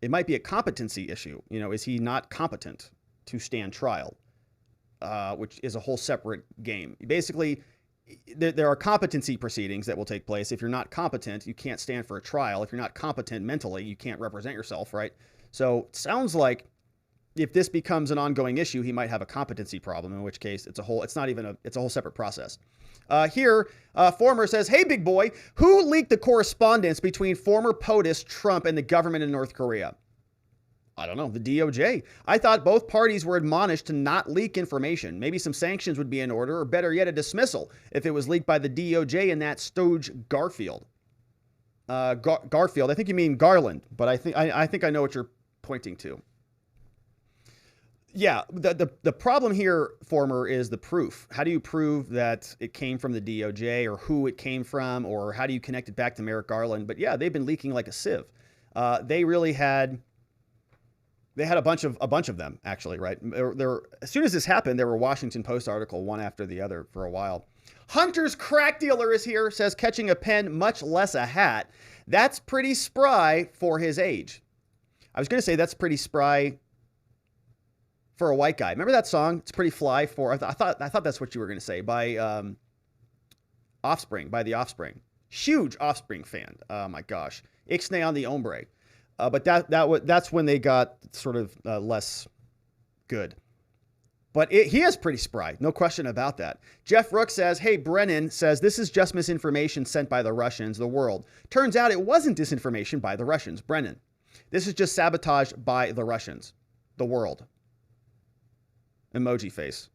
it might be a competency issue. You know, is he not competent to stand trial? Which is a whole separate game. Basically, there are competency proceedings that will take place. If you're not competent, you can't stand for a trial. If you're not competent mentally, you can't represent yourself, right? So it sounds like if this becomes an ongoing issue, he might have a competency problem, in which case it's a whole separate process. Here, Former says, hey, big boy, who leaked the correspondence between former POTUS, Trump, and the government in North Korea? I don't know, the DOJ. I thought both parties were admonished to not leak information. Maybe some sanctions would be in order, or better yet, a dismissal if it was leaked by the DOJ and that stooge Garfield. Garfield, I think you mean Garland, but I think I know what you're pointing to. Yeah, the problem here, Former, is the proof. How do you prove that it came from the DOJ, or who it came from, or how do you connect it back to Merrick Garland? But yeah, they've been leaking like a sieve. They really had a bunch of them, actually, right? As soon as this happened, there were Washington Post article one after the other for a while. Hunter's crack dealer is here, says catching a pen, much less a hat. That's pretty spry for his age. I was going to say that's pretty spry for a white guy. Remember that song? It's pretty fly for, I thought that's what you were going to say, by Offspring, by the Offspring. Huge Offspring fan. Oh my gosh. Ixnay on the Hombre. But that's when they got sort of less good. But he is pretty spry. No question about that. Jeff Rook says, hey, Brennan says, this is just misinformation sent by the Russians, the world. Turns out it wasn't disinformation by the Russians. Brennan, this is just sabotage by the Russians, the world. Emoji face.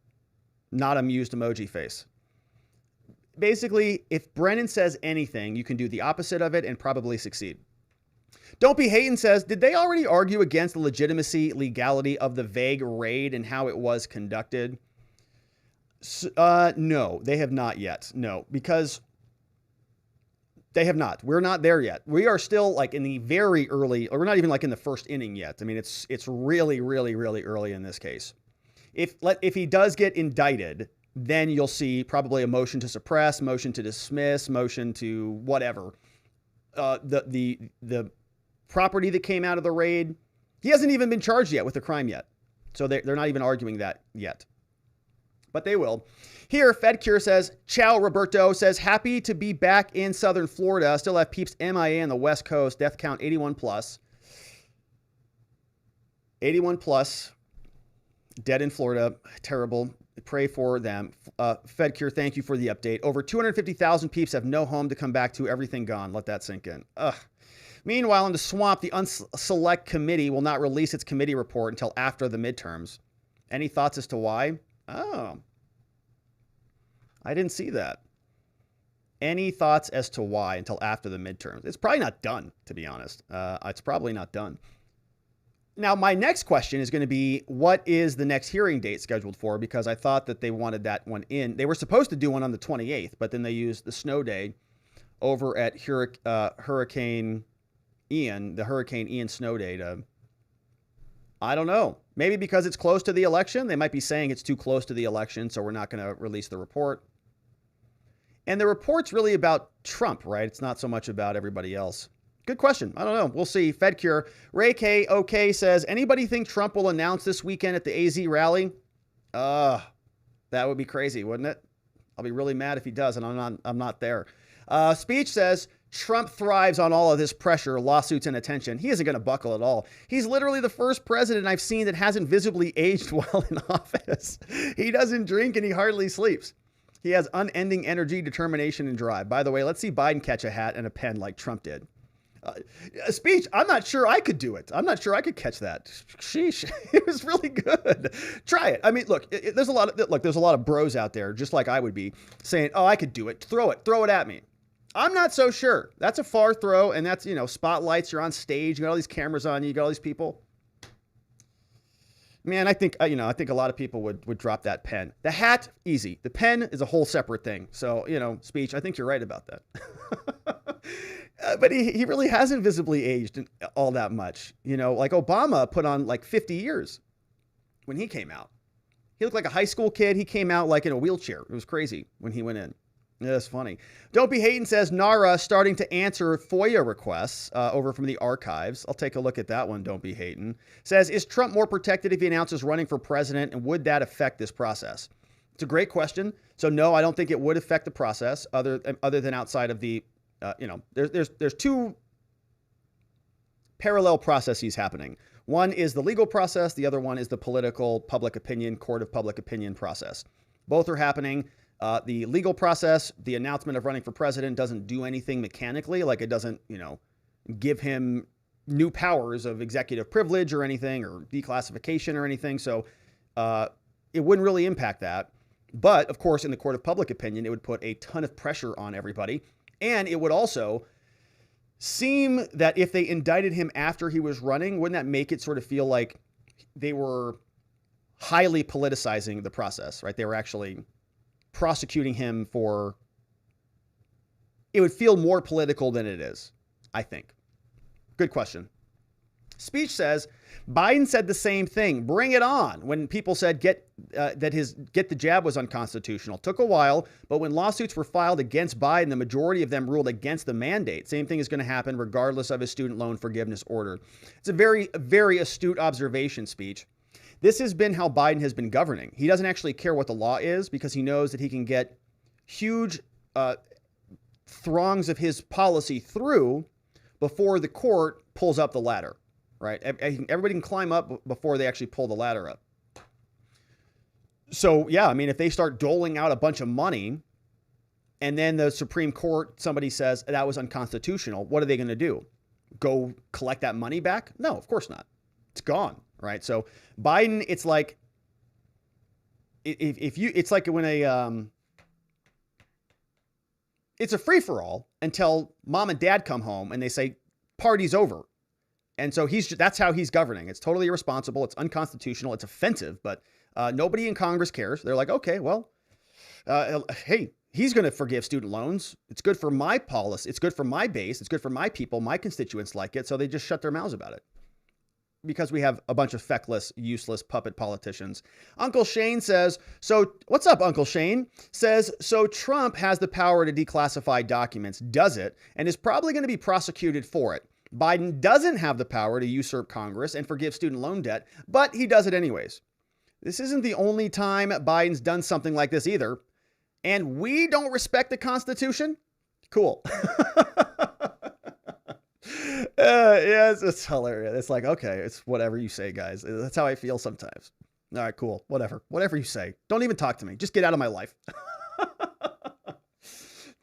Not amused emoji face. Basically, if Brennan says anything, you can do the opposite of it and probably succeed. Don't Be Hatin' says, did they already argue against the legality of the vague raid and how it was conducted? No, they have not yet. No, because they have not. We're not there yet. We are still like in the very early, or we're not even like in the first inning yet. I mean, it's really, really, really early in this case. If he does get indicted, then you'll see probably a motion to suppress, motion to dismiss, motion to whatever. The property that came out of the raid, he hasn't even been charged yet with the crime yet. So they're not even arguing that yet. But they will. Here, FedCure says, ciao, Roberto, says, happy to be back in Southern Florida. Still have peeps MIA on the West Coast. Death count 81 plus. 81 plus. Dead in Florida. Terrible. Pray for them. FedCure, thank you for the update. Over 250,000 peeps have no home to come back to. Everything gone. Let that sink in. Ugh. Meanwhile, in the swamp, the Unselect Committee will not release its committee report until after the midterms. Any thoughts as to why? Oh. I didn't see that. Any thoughts as to why until after the midterms? It's probably not done, to be honest. It's probably not done. Now, my next question is going to be, what is the next hearing date scheduled for? Because I thought that they wanted that one in. They were supposed to do one on the 28th, but then they used the snow day over at Hurricane Ian, the Hurricane Ian snow data. I don't know. Maybe because it's close to the election. They might be saying it's too close to the election, so we're not going to release the report. And the report's really about Trump, right? It's not so much about everybody else. Good question. I don't know. We'll see. FedCure. Ray K. OK says, anybody think Trump will announce this weekend at the AZ rally? That would be crazy, wouldn't it? I'll be really mad if he does, and I'm not there. Speech says, Trump thrives on all of this pressure, lawsuits, and attention. He isn't going to buckle at all. He's literally the first president I've seen that hasn't visibly aged while in office. He doesn't drink and he hardly sleeps. He has unending energy, determination, and drive. By the way, let's see Biden catch a hat and a pen like Trump did. Speech, I'm not sure I could do it. I'm not sure I could catch that. Sheesh, it was really good. Try it. I mean, look, there's a lot of bros out there, just like I would be, saying, oh, I could do it. Throw it at me. I'm not so sure. That's a far throw, and that's, spotlights. You're on stage. You got all these cameras on you. You got all these people. Man, I think a lot of people would drop that pen. The hat, easy. The pen is a whole separate thing. So, Speech, I think you're right about that. But he really hasn't visibly aged all that much. Like Obama put on like 50 years when he came out. He looked like a high school kid. He came out like in a wheelchair. It was crazy when he went in. Yeah, that's funny. Don't Be Hating says, NARA starting to answer FOIA requests over from the archives. I'll take a look at that one, Don't Be Hating. Says, is Trump more protected if he announces running for president, and would that affect this process? It's a great question. So no, I don't think it would affect the process other than outside of the, there's two parallel processes happening. One is the legal process. The other one is the political public opinion, court of public opinion process. Both are happening. The legal process, the announcement of running for president doesn't do anything mechanically. Like it doesn't, give him new powers of executive privilege or anything, or declassification or anything. So it wouldn't really impact that. But of course, in the court of public opinion, it would put a ton of pressure on everybody. And it would also seem that if they indicted him after he was running, wouldn't that make it sort of feel like they were highly politicizing the process, right? They were actually prosecuting him for, it would feel more political than it is, I think. Good question. Speech says, Biden said the same thing. Bring it on. When people said get the jab was unconstitutional. Took a while, but when lawsuits were filed against Biden, the majority of them ruled against the mandate. Same thing is going to happen regardless of his student loan forgiveness order. It's a very, very astute observation, Speech. This has been how Biden has been governing. He doesn't actually care what the law is because he knows that he can get huge throngs of his policy through before the court pulls up the ladder, right? Everybody can climb up before they actually pull the ladder up. So, yeah, I mean, if they start doling out a bunch of money and then the Supreme Court, somebody says that was unconstitutional, what are they going to do? Go collect that money back? No, of course not. It's gone. Right. So Biden, it's like it's like when it's a free for all until mom and dad come home and they say party's over. And so that's how he's governing. It's totally irresponsible. It's unconstitutional. It's offensive. But nobody in Congress cares. They're like, OK, well, hey, he's going to forgive student loans. It's good for my policy. It's good for my base. It's good for my people. My constituents like it. So they just shut their mouths about it. Because we have a bunch of feckless, useless puppet politicians. Uncle Shane says, so what's up, Uncle Shane? Says, so Trump has the power to declassify documents, does it, and is probably going to be prosecuted for it. Biden doesn't have the power to usurp Congress and forgive student loan debt, but he does it anyways. This isn't the only time Biden's done something like this either. And we don't respect the Constitution? Cool. Yeah, it's hilarious. It's like, okay, it's whatever you say, guys. That's how I feel sometimes. All right, cool. Whatever you say. Don't even talk to me. Just get out of my life.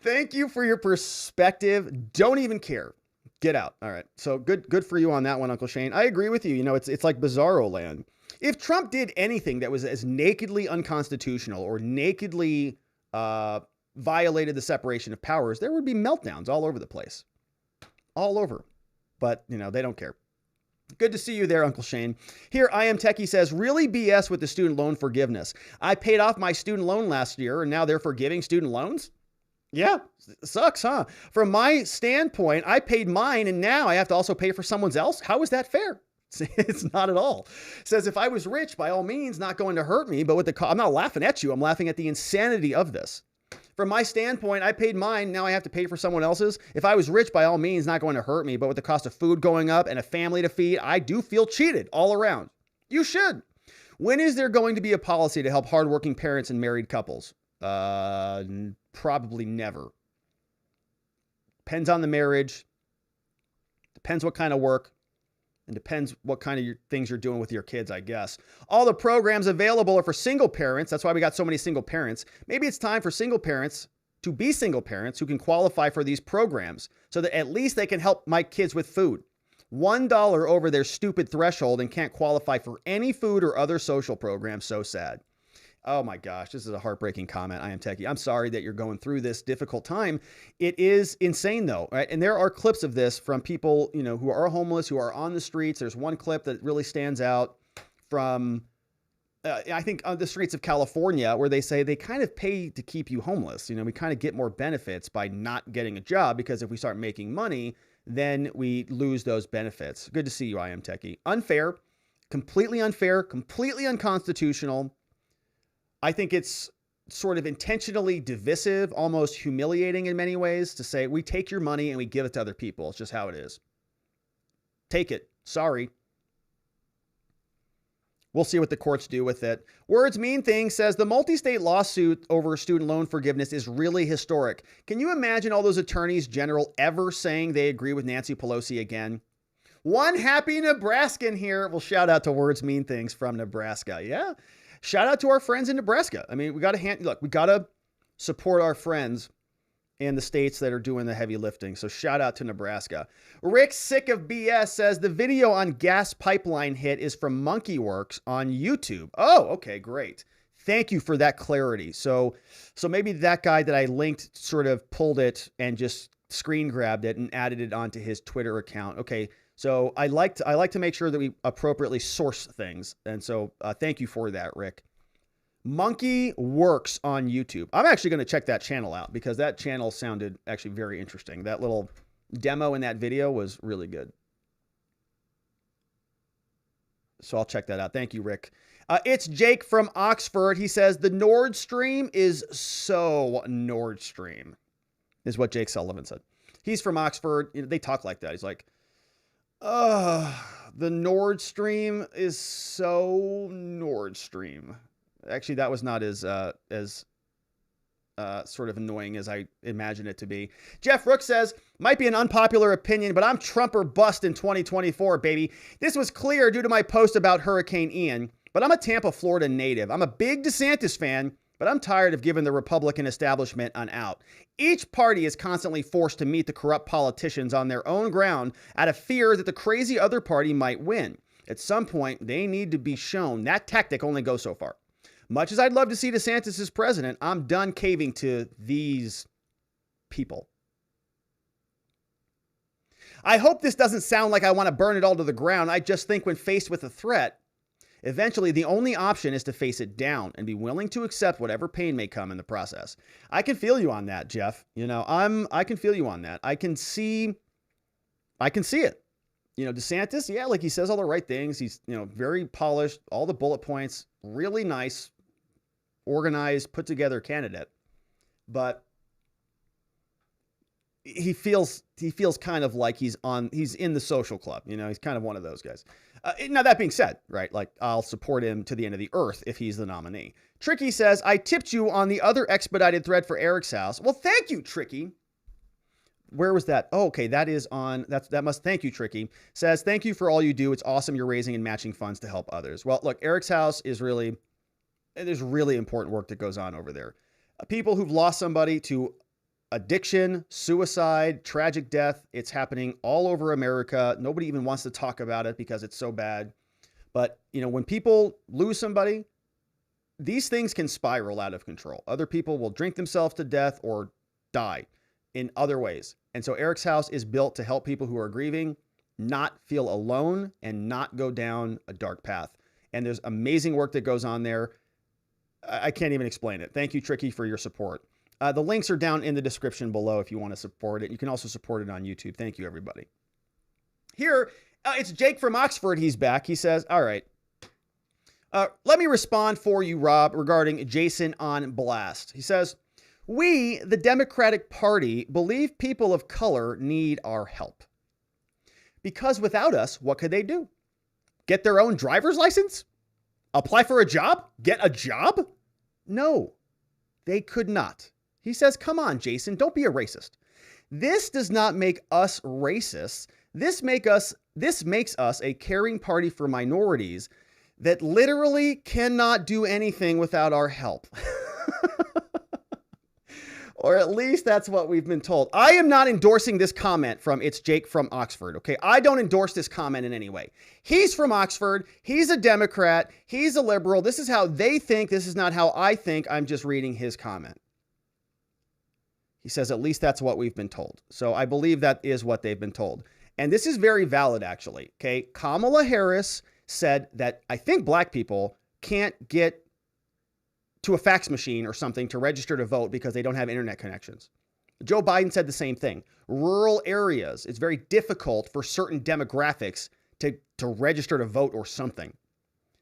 Thank you for your perspective. Don't even care. Get out. All right. So good for you on that one, Uncle Shane. I agree with you. It's like bizarro land. If Trump did anything that was as nakedly unconstitutional or nakedly violated the separation of powers, there would be meltdowns all over the place. All over. But, they don't care. Good to see you there, Uncle Shane. Here, I Am Techie says, really BS with the student loan forgiveness. I paid off my student loan last year, and now they're forgiving student loans? Yeah, sucks, huh? From my standpoint, I paid mine and now I have to also pay for someone else. How is that fair? It's not at all. Says, if I was rich, by all means, not going to hurt me, but with the I'm not laughing at you. I'm laughing at the insanity of this. From my standpoint, I paid mine. Now I have to pay for someone else's. If I was rich, by all means, not going to hurt me, but with the cost of food going up and a family to feed, I do feel cheated all around. You should. When is there going to be a policy to help hardworking parents and married couples? Probably never. Depends on the marriage. Depends what kind of work. And depends what kind of things you're doing with your kids, I guess. All the programs available are for single parents. That's why we got so many single parents. Maybe it's time for single parents to be single parents who can qualify for these programs so that at least they can help my kids with food. $1 over their stupid threshold and can't qualify for any food or other social programs. So sad. Oh my gosh, this is a heartbreaking comment. I am Techie. I'm sorry that you're going through this difficult time. It is insane though, right? And there are clips of this from people, you know, who are homeless, who are on the streets. There's one clip that really stands out from, I think, on the streets of California, where they say they kind of pay to keep you homeless. You know, we kind of get more benefits by not getting a job because if we start making money, then we lose those benefits. Good to see you, I am Techie. Unfair, completely unconstitutional. I think it's sort of intentionally divisive, almost humiliating in many ways to say we take your money and we give it to other people. It's just how it is. Take it. Sorry. We'll see what the courts do with it. Words Mean Things says the multi-state lawsuit over student loan forgiveness is really historic. Can you imagine all those attorneys general ever saying they agree with Nancy Pelosi again? One happy Nebraskan here. Well, shout out to Words Mean Things from Nebraska. Yeah. Shout out to our friends in Nebraska. I mean, we got to support our friends in the states that are doing the heavy lifting. So shout out to Nebraska. Rick Sick of BS says the video on gas pipeline hit is from Monkeyworks on YouTube. Oh, okay, great. Thank you for that clarity. So maybe that guy that I linked sort of pulled it and just screen grabbed it and added it onto his Twitter account. Okay. So I like to make sure that we appropriately source things. And so thank you for that, Rick. Monkey Works on YouTube. I'm actually going to check that channel out because that channel sounded actually very interesting. That little demo in that video was really good. So I'll check that out. Thank you, Rick. It's Jake from Oxford. He says the Nord Stream is so Nord Stream, is what Jake Sullivan said. He's from Oxford. You know, they talk like that. He's like, the Nord Stream is so Nord Stream. Actually, that was not as sort of annoying as I imagine it to be. Jeff Rook says, might be an unpopular opinion, but I'm Trump or bust in 2024, baby. This was clear due to my post about Hurricane Ian, but I'm a Tampa, Florida native. I'm a big DeSantis fan, but I'm tired of giving the Republican establishment an out. Each party is constantly forced to meet the corrupt politicians on their own ground out of fear that the crazy other party might win. At some point, they need to be shown that tactic only goes so far. Much as I'd love to see DeSantis as president, I'm done caving to these people. I hope this doesn't sound like I want to burn it all to the ground. I just think when faced with a threat, eventually the only option is to face it down and be willing to accept whatever pain may come in the process. I can feel you on that, Jeff. You know, I can feel you on that. I can see it. You know, DeSantis, yeah, like he says all the right things. He's, you know, very polished, all the bullet points, really nice, organized, put together candidate. But he feels kind of like he's in the social club. You know, he's kind of one of those guys. Now, that being said, right, like I'll support him to the end of the earth if he's the nominee. Tricky says, I tipped you on the other expedited thread for Eric's house. Well, thank you, Tricky. Where was that? Oh, okay. That is on, thank you, Tricky. Says, thank you for all you do. It's awesome you're raising and matching funds to help others. Well, look, Eric's house is there's really important work that goes on over there. People who've lost somebody to addiction, suicide, tragic death. It's happening all over America. Nobody even wants to talk about it because it's so bad. But, you know, when people lose somebody, these things can spiral out of control. Other people will drink themselves to death or die in other ways. And so Eric's house is built to help people who are grieving not feel alone and not go down a dark path. And there's amazing work that goes on there. I can't even explain it. Thank you, Tricky, for your support. The links are down in the description below if you want to support it. You can also support it on YouTube. Thank you, everybody. Here, it's Jake from Oxford. He's back. He says, all right. Let me respond for you, Rob, regarding Jason on Blast. He says, we, the Democratic Party, believe people of color need our help. Because without us, what could they do? Get their own driver's license? Apply for a job? Get a job? No, they could not. He says, come on, Jason, don't be a racist. This does not make us racists. This makes us a caring party for minorities that literally cannot do anything without our help. Or at least that's what we've been told. I am not endorsing this comment from It's Jake from Oxford, okay? I don't endorse this comment in any way. He's from Oxford. He's a Democrat. He's a liberal. This is how they think. This is not how I think. I'm just reading his comment. He says, at least that's what we've been told. So I believe that is what they've been told. And this is very valid, actually, okay? Kamala Harris said that I think black people can't get to a fax machine or something to register to vote because they don't have internet connections. Joe Biden said the same thing. Rural areas, it's very difficult for certain demographics to register to vote or something.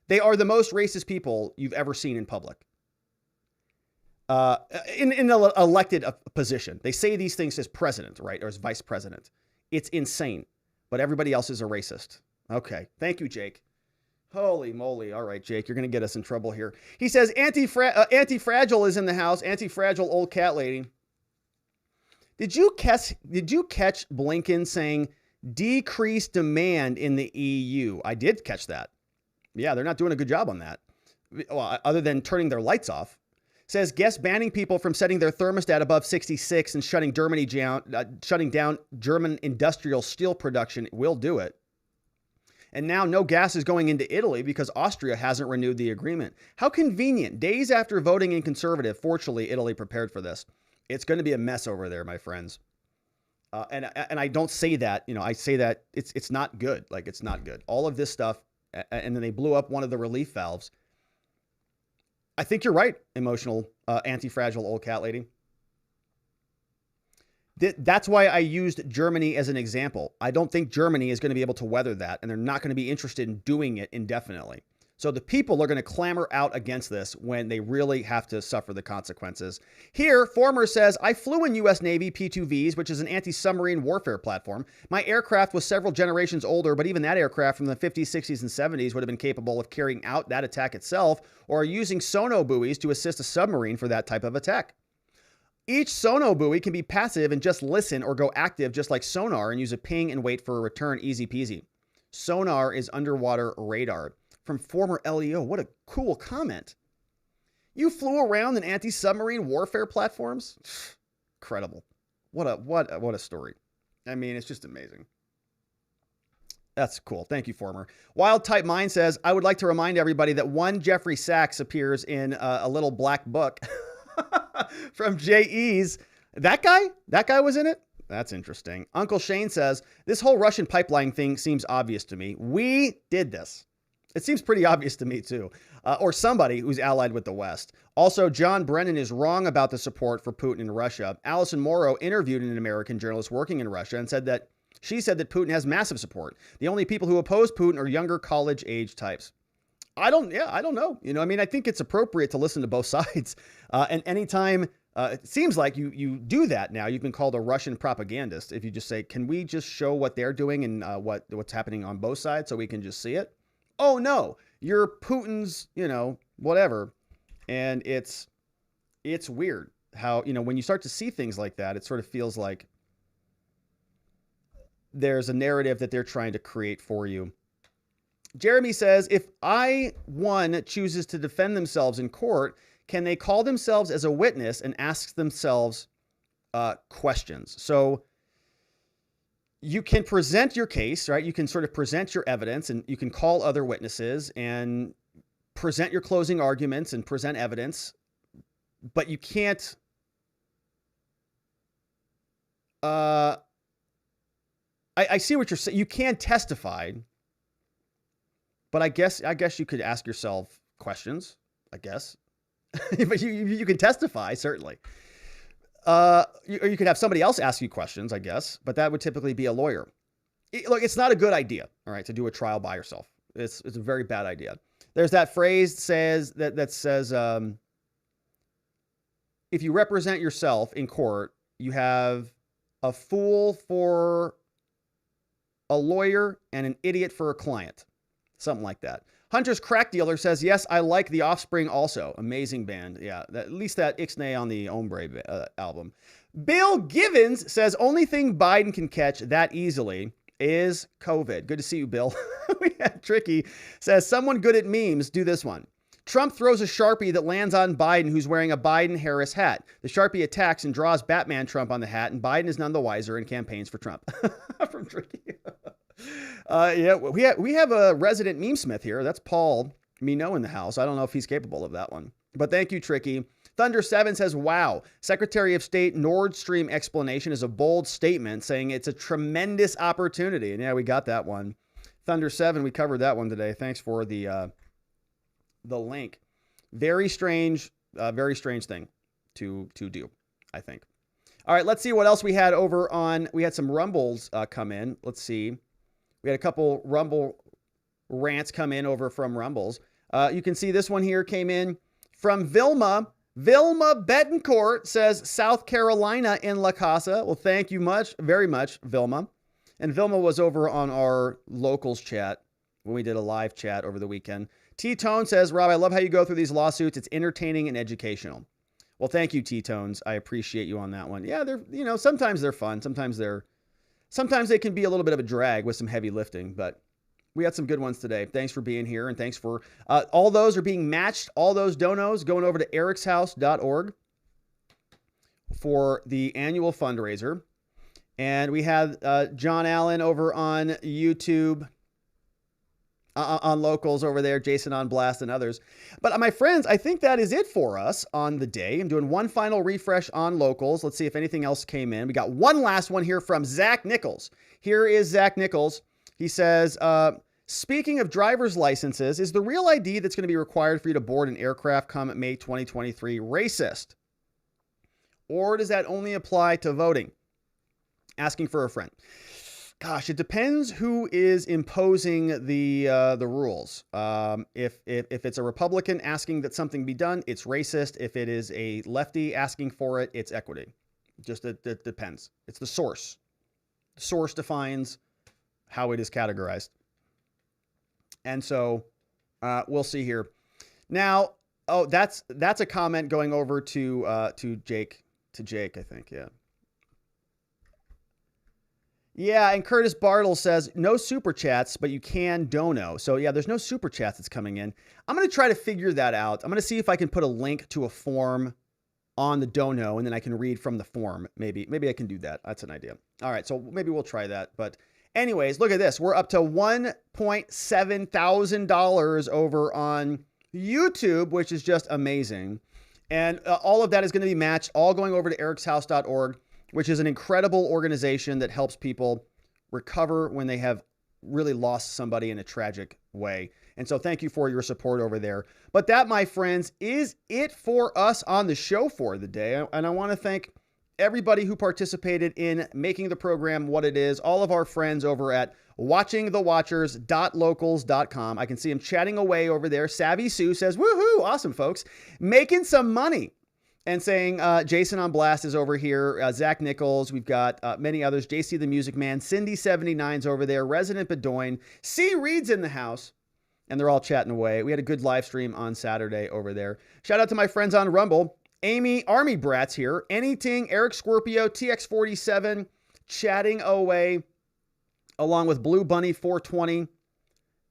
They are the most racist people you've ever seen in public. In an elected position. They say these things as president, right? Or as vice president. It's insane. But everybody else is a racist. Okay. Thank you, Jake. Holy moly. All right, Jake, you're going to get us in trouble here. He says, Anti-Fragile is in the house. Anti-Fragile old cat lady. Did you catch Blinken saying decrease demand in the EU? I did catch that. Yeah, they're not doing a good job on that. Well, other than turning their lights off. Says, guess banning people from setting their thermostat above 66 and shutting down German industrial steel production will do it. And now no gas is going into Italy because Austria hasn't renewed the agreement. How convenient. Days after voting in conservative, fortunately, Italy prepared for this. It's going to be a mess over there, my friends. And I don't say that, I say that it's not good. Like, it's not good. All of this stuff, and then they blew up one of the relief valves. I think you're right, emotional, anti-fragile old cat lady. That's why I used Germany as an example. I don't think Germany is going to be able to weather that, and they're not going to be interested in doing it indefinitely. So the people are going to clamor out against this when they really have to suffer the consequences. Here, Former says, I flew in U.S. Navy P-2Vs, which is an anti-submarine warfare platform. My aircraft was several generations older, but even that aircraft from the 50s, 60s, and 70s would have been capable of carrying out that attack itself or using sono buoys to assist a submarine for that type of attack. Each sono buoy can be passive and just listen or go active just like sonar and use a ping and wait for a return. Easy peasy. Sonar is underwater radar. From former LEO. What a cool comment. You flew around in anti-submarine warfare platforms? Incredible. What a story. I mean, it's just amazing. That's cool. Thank you, Former. Wild Type Mind says, I would like to remind everybody that one Jeffrey Sachs appears in a little black book from J.E.'s. That guy was in it? That's interesting. Uncle Shane says, this whole Russian pipeline thing seems obvious to me. We did this. It seems pretty obvious to me, too. Or somebody who's allied with the West. Also, John Brennan is wrong about the support for Putin in Russia. Alison Morrow interviewed an American journalist working in Russia and said that Putin has massive support. The only people who oppose Putin are younger college-age types. I don't know. I think it's appropriate to listen to both sides. And anytime it seems like you do that now, you've been called a Russian propagandist. If you just say, can we just show what they're doing and what's happening on both sides so we can just see it? Oh, no, you're Putin's, whatever. And it's weird how, when you start to see things like that, it sort of feels like there's a narrative that they're trying to create for you. Jeremy says, if I-1 chooses to defend themselves in court, can they call themselves as a witness and ask themselves questions? So you can present your case, right? You can sort of present your evidence and you can call other witnesses and present your closing arguments and present evidence, but you can't, I see what you're saying. You can testify, but I guess you could ask yourself questions, I guess, but you can testify, certainly. Or you could have somebody else ask you questions, I guess, but that would typically be a lawyer. Look, it's not a good idea, all right, to do a trial by yourself. It's a very bad idea. There's that phrase says if you represent yourself in court, you have a fool for a lawyer and an idiot for a client. Something like that. Hunter's Crack Dealer says, yes, I like The Offspring also. Amazing band. Yeah, at least that Ixnay on the Hombre album. Bill Givens says, only thing Biden can catch that easily is COVID. Good to see you, Bill. We had Tricky says, someone good at memes, do this one. Trump throws a Sharpie that lands on Biden, who's wearing a Biden-Harris hat. The Sharpie attacks and draws Batman Trump on the hat, and Biden is none the wiser and campaigns for Trump. From Tricky. Yeah, we have a resident meme smith here. That's Paul Mino in the house. I don't know if he's capable of that one. But thank you, Tricky. Thunder7 says, wow, Secretary of State Nord Stream explanation is a bold statement saying it's a tremendous opportunity. And yeah, we got that one. Thunder7, we covered that one today. Thanks for the link. Very strange thing to do, I think. All right, let's see what else we had over on. We had some Rumbles come in. Let's see. We had a couple Rumble rants come in over from Rumbles. You can see this one here came in from Vilma. Vilma Betancourt says South Carolina in La Casa. Well, thank you very much, Vilma. And Vilma was over on our locals chat when we did a live chat over the weekend. T-Tone says, Rob, I love how you go through these lawsuits. It's entertaining and educational. Well, thank you, T-Tones. I appreciate you on that one. Yeah, they're, sometimes they're fun. Sometimes they can be a little bit of a drag with some heavy lifting, but we had some good ones today. Thanks for being here, and thanks for all those are being matched. All those donos going over to ericshouse.org for the annual fundraiser. And we had John Allen over on YouTube, on locals over there, Jason on Blast and others. But my friends, I think that is it for us on the day. I'm doing one final refresh on locals. Let's see if anything else came in. We got one last one here from Zach Nichols. Here is Zach Nichols. He says, speaking of driver's licenses, is the real ID that's going to be required for you to board an aircraft come May 2023 racist? Or does that only apply to voting? Asking for a friend. Gosh, it depends who is imposing the rules. If it's a Republican asking that something be done, it's racist. If it is a lefty asking for it, it's equity. Just it depends. It's the source. The source defines how it is categorized. And so we'll see here. Now, oh, that's a comment going over to Jake, I think, yeah. Yeah, and Curtis Bartle says, no super chats, but you can dono. So yeah, there's no super chats that's coming in. I'm going to try to figure that out. I'm going to see if I can put a link to a form on the dono, and then I can read from the form. Maybe I can do that. That's an idea. All right, so maybe we'll try that. But anyways, look at this. We're up to $1.7 thousand over on YouTube, which is just amazing. And all of that is going to be matched, all going over to ericshouse.org, which is an incredible organization that helps people recover when they have really lost somebody in a tragic way. And so thank you for your support over there. But that, my friends, is it for us on the show for the day. And I want to thank everybody who participated in making the program what it is. All of our friends over at watchingthewatchers.locals.com. I can see them chatting away over there. Savvy Sue says, woohoo, awesome, folks. Making some money. And saying, Jason on Blast is over here. Zach Nichols. We've got many others. JC the Music Man. Cindy79's over there. Resident Bedoin. C. Reed's in the house. And they're all chatting away. We had a good live stream on Saturday over there. Shout out to my friends on Rumble. Amy Army Brats here. Anything. Eric Scorpio. TX47. Chatting away. Along with Blue Bunny 420.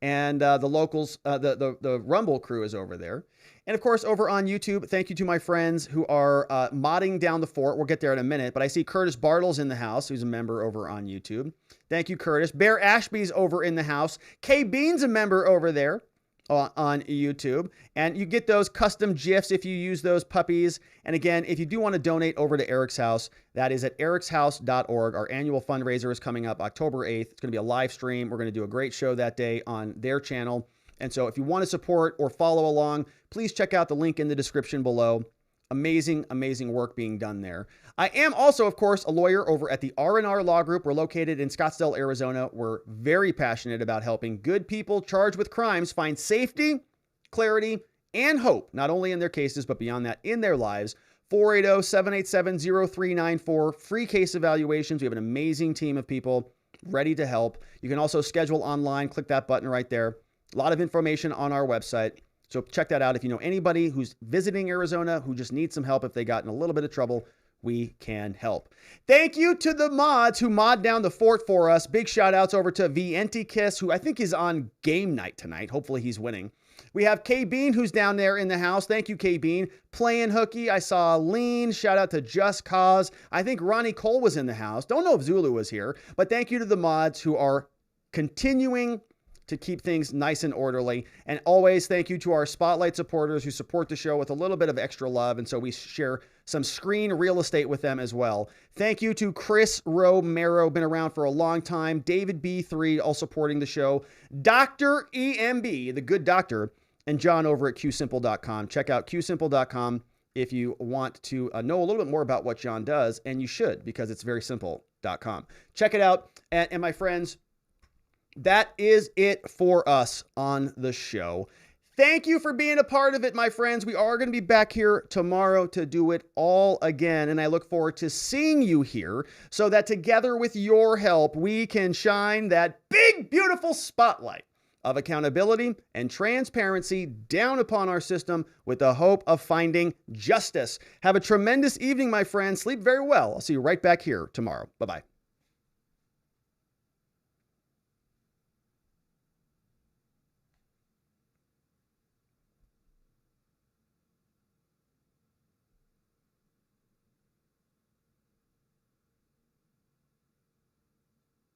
And the locals, the Rumble crew is over there. And of course, over on YouTube, thank you to my friends who are modding down the fort. We'll get there in a minute, but I see Curtis Bartles in the house, who's a member over on YouTube. Thank you, Curtis. Bear Ashby's over in the house. K Bean's a member over there on YouTube. And you get those custom GIFs if you use those puppies. And again, if you do want to donate over to Eric's House, that is at ericshouse.org. Our annual fundraiser is coming up October 8th. It's going to be a live stream. We're going to do a great show that day on their channel. And so if you want to support or follow along, please check out the link in the description below Amazing, amazing work being done there. I am also, of course, a lawyer over at the R&R Law Group. We're located in Scottsdale, Arizona. We're very passionate about helping good people charged with crimes find safety, clarity, and hope, not only in their cases, but beyond that, in their lives. 480-787-0394, free case evaluations. We have an amazing team of people ready to help. You can also schedule online. Click that button right there. A lot of information on our website. So check that out. If you know anybody who's visiting Arizona who just needs some help, if they got in a little bit of trouble, we can help. Thank you to the mods who mod down the fort for us. Big shout outs over to Kiss, who I think is on game night tonight. Hopefully he's winning. We have K Bean, who's down there in the house. Thank you, K Bean. Playing hooky. I saw Lean. Shout out to Just Cause. I think Ronnie Cole was in the house. Don't know if Zulu was here, but thank you to the mods who are continuing to keep things nice and orderly. And always thank you to our Spotlight supporters who support the show with a little bit of extra love. And so we share some screen real estate with them as well. Thank you to Chris Romero, been around for a long time. David B3, all supporting the show. Dr. EMB, the good doctor, and John over at qsimple.com. Check out qsimple.com if you want to know a little bit more about what John does, and you should, because it's very simple.com. Check it out. And my friends, that is it for us on the show. Thank you for being a part of it, my friends. We are going to be back here tomorrow to do it all again, and I look forward to seeing you here so that together with your help, we can shine that big, beautiful spotlight of accountability and transparency down upon our system with the hope of finding justice. Have a tremendous evening, my friends. Sleep very well. I'll see you right back here tomorrow. Bye-bye.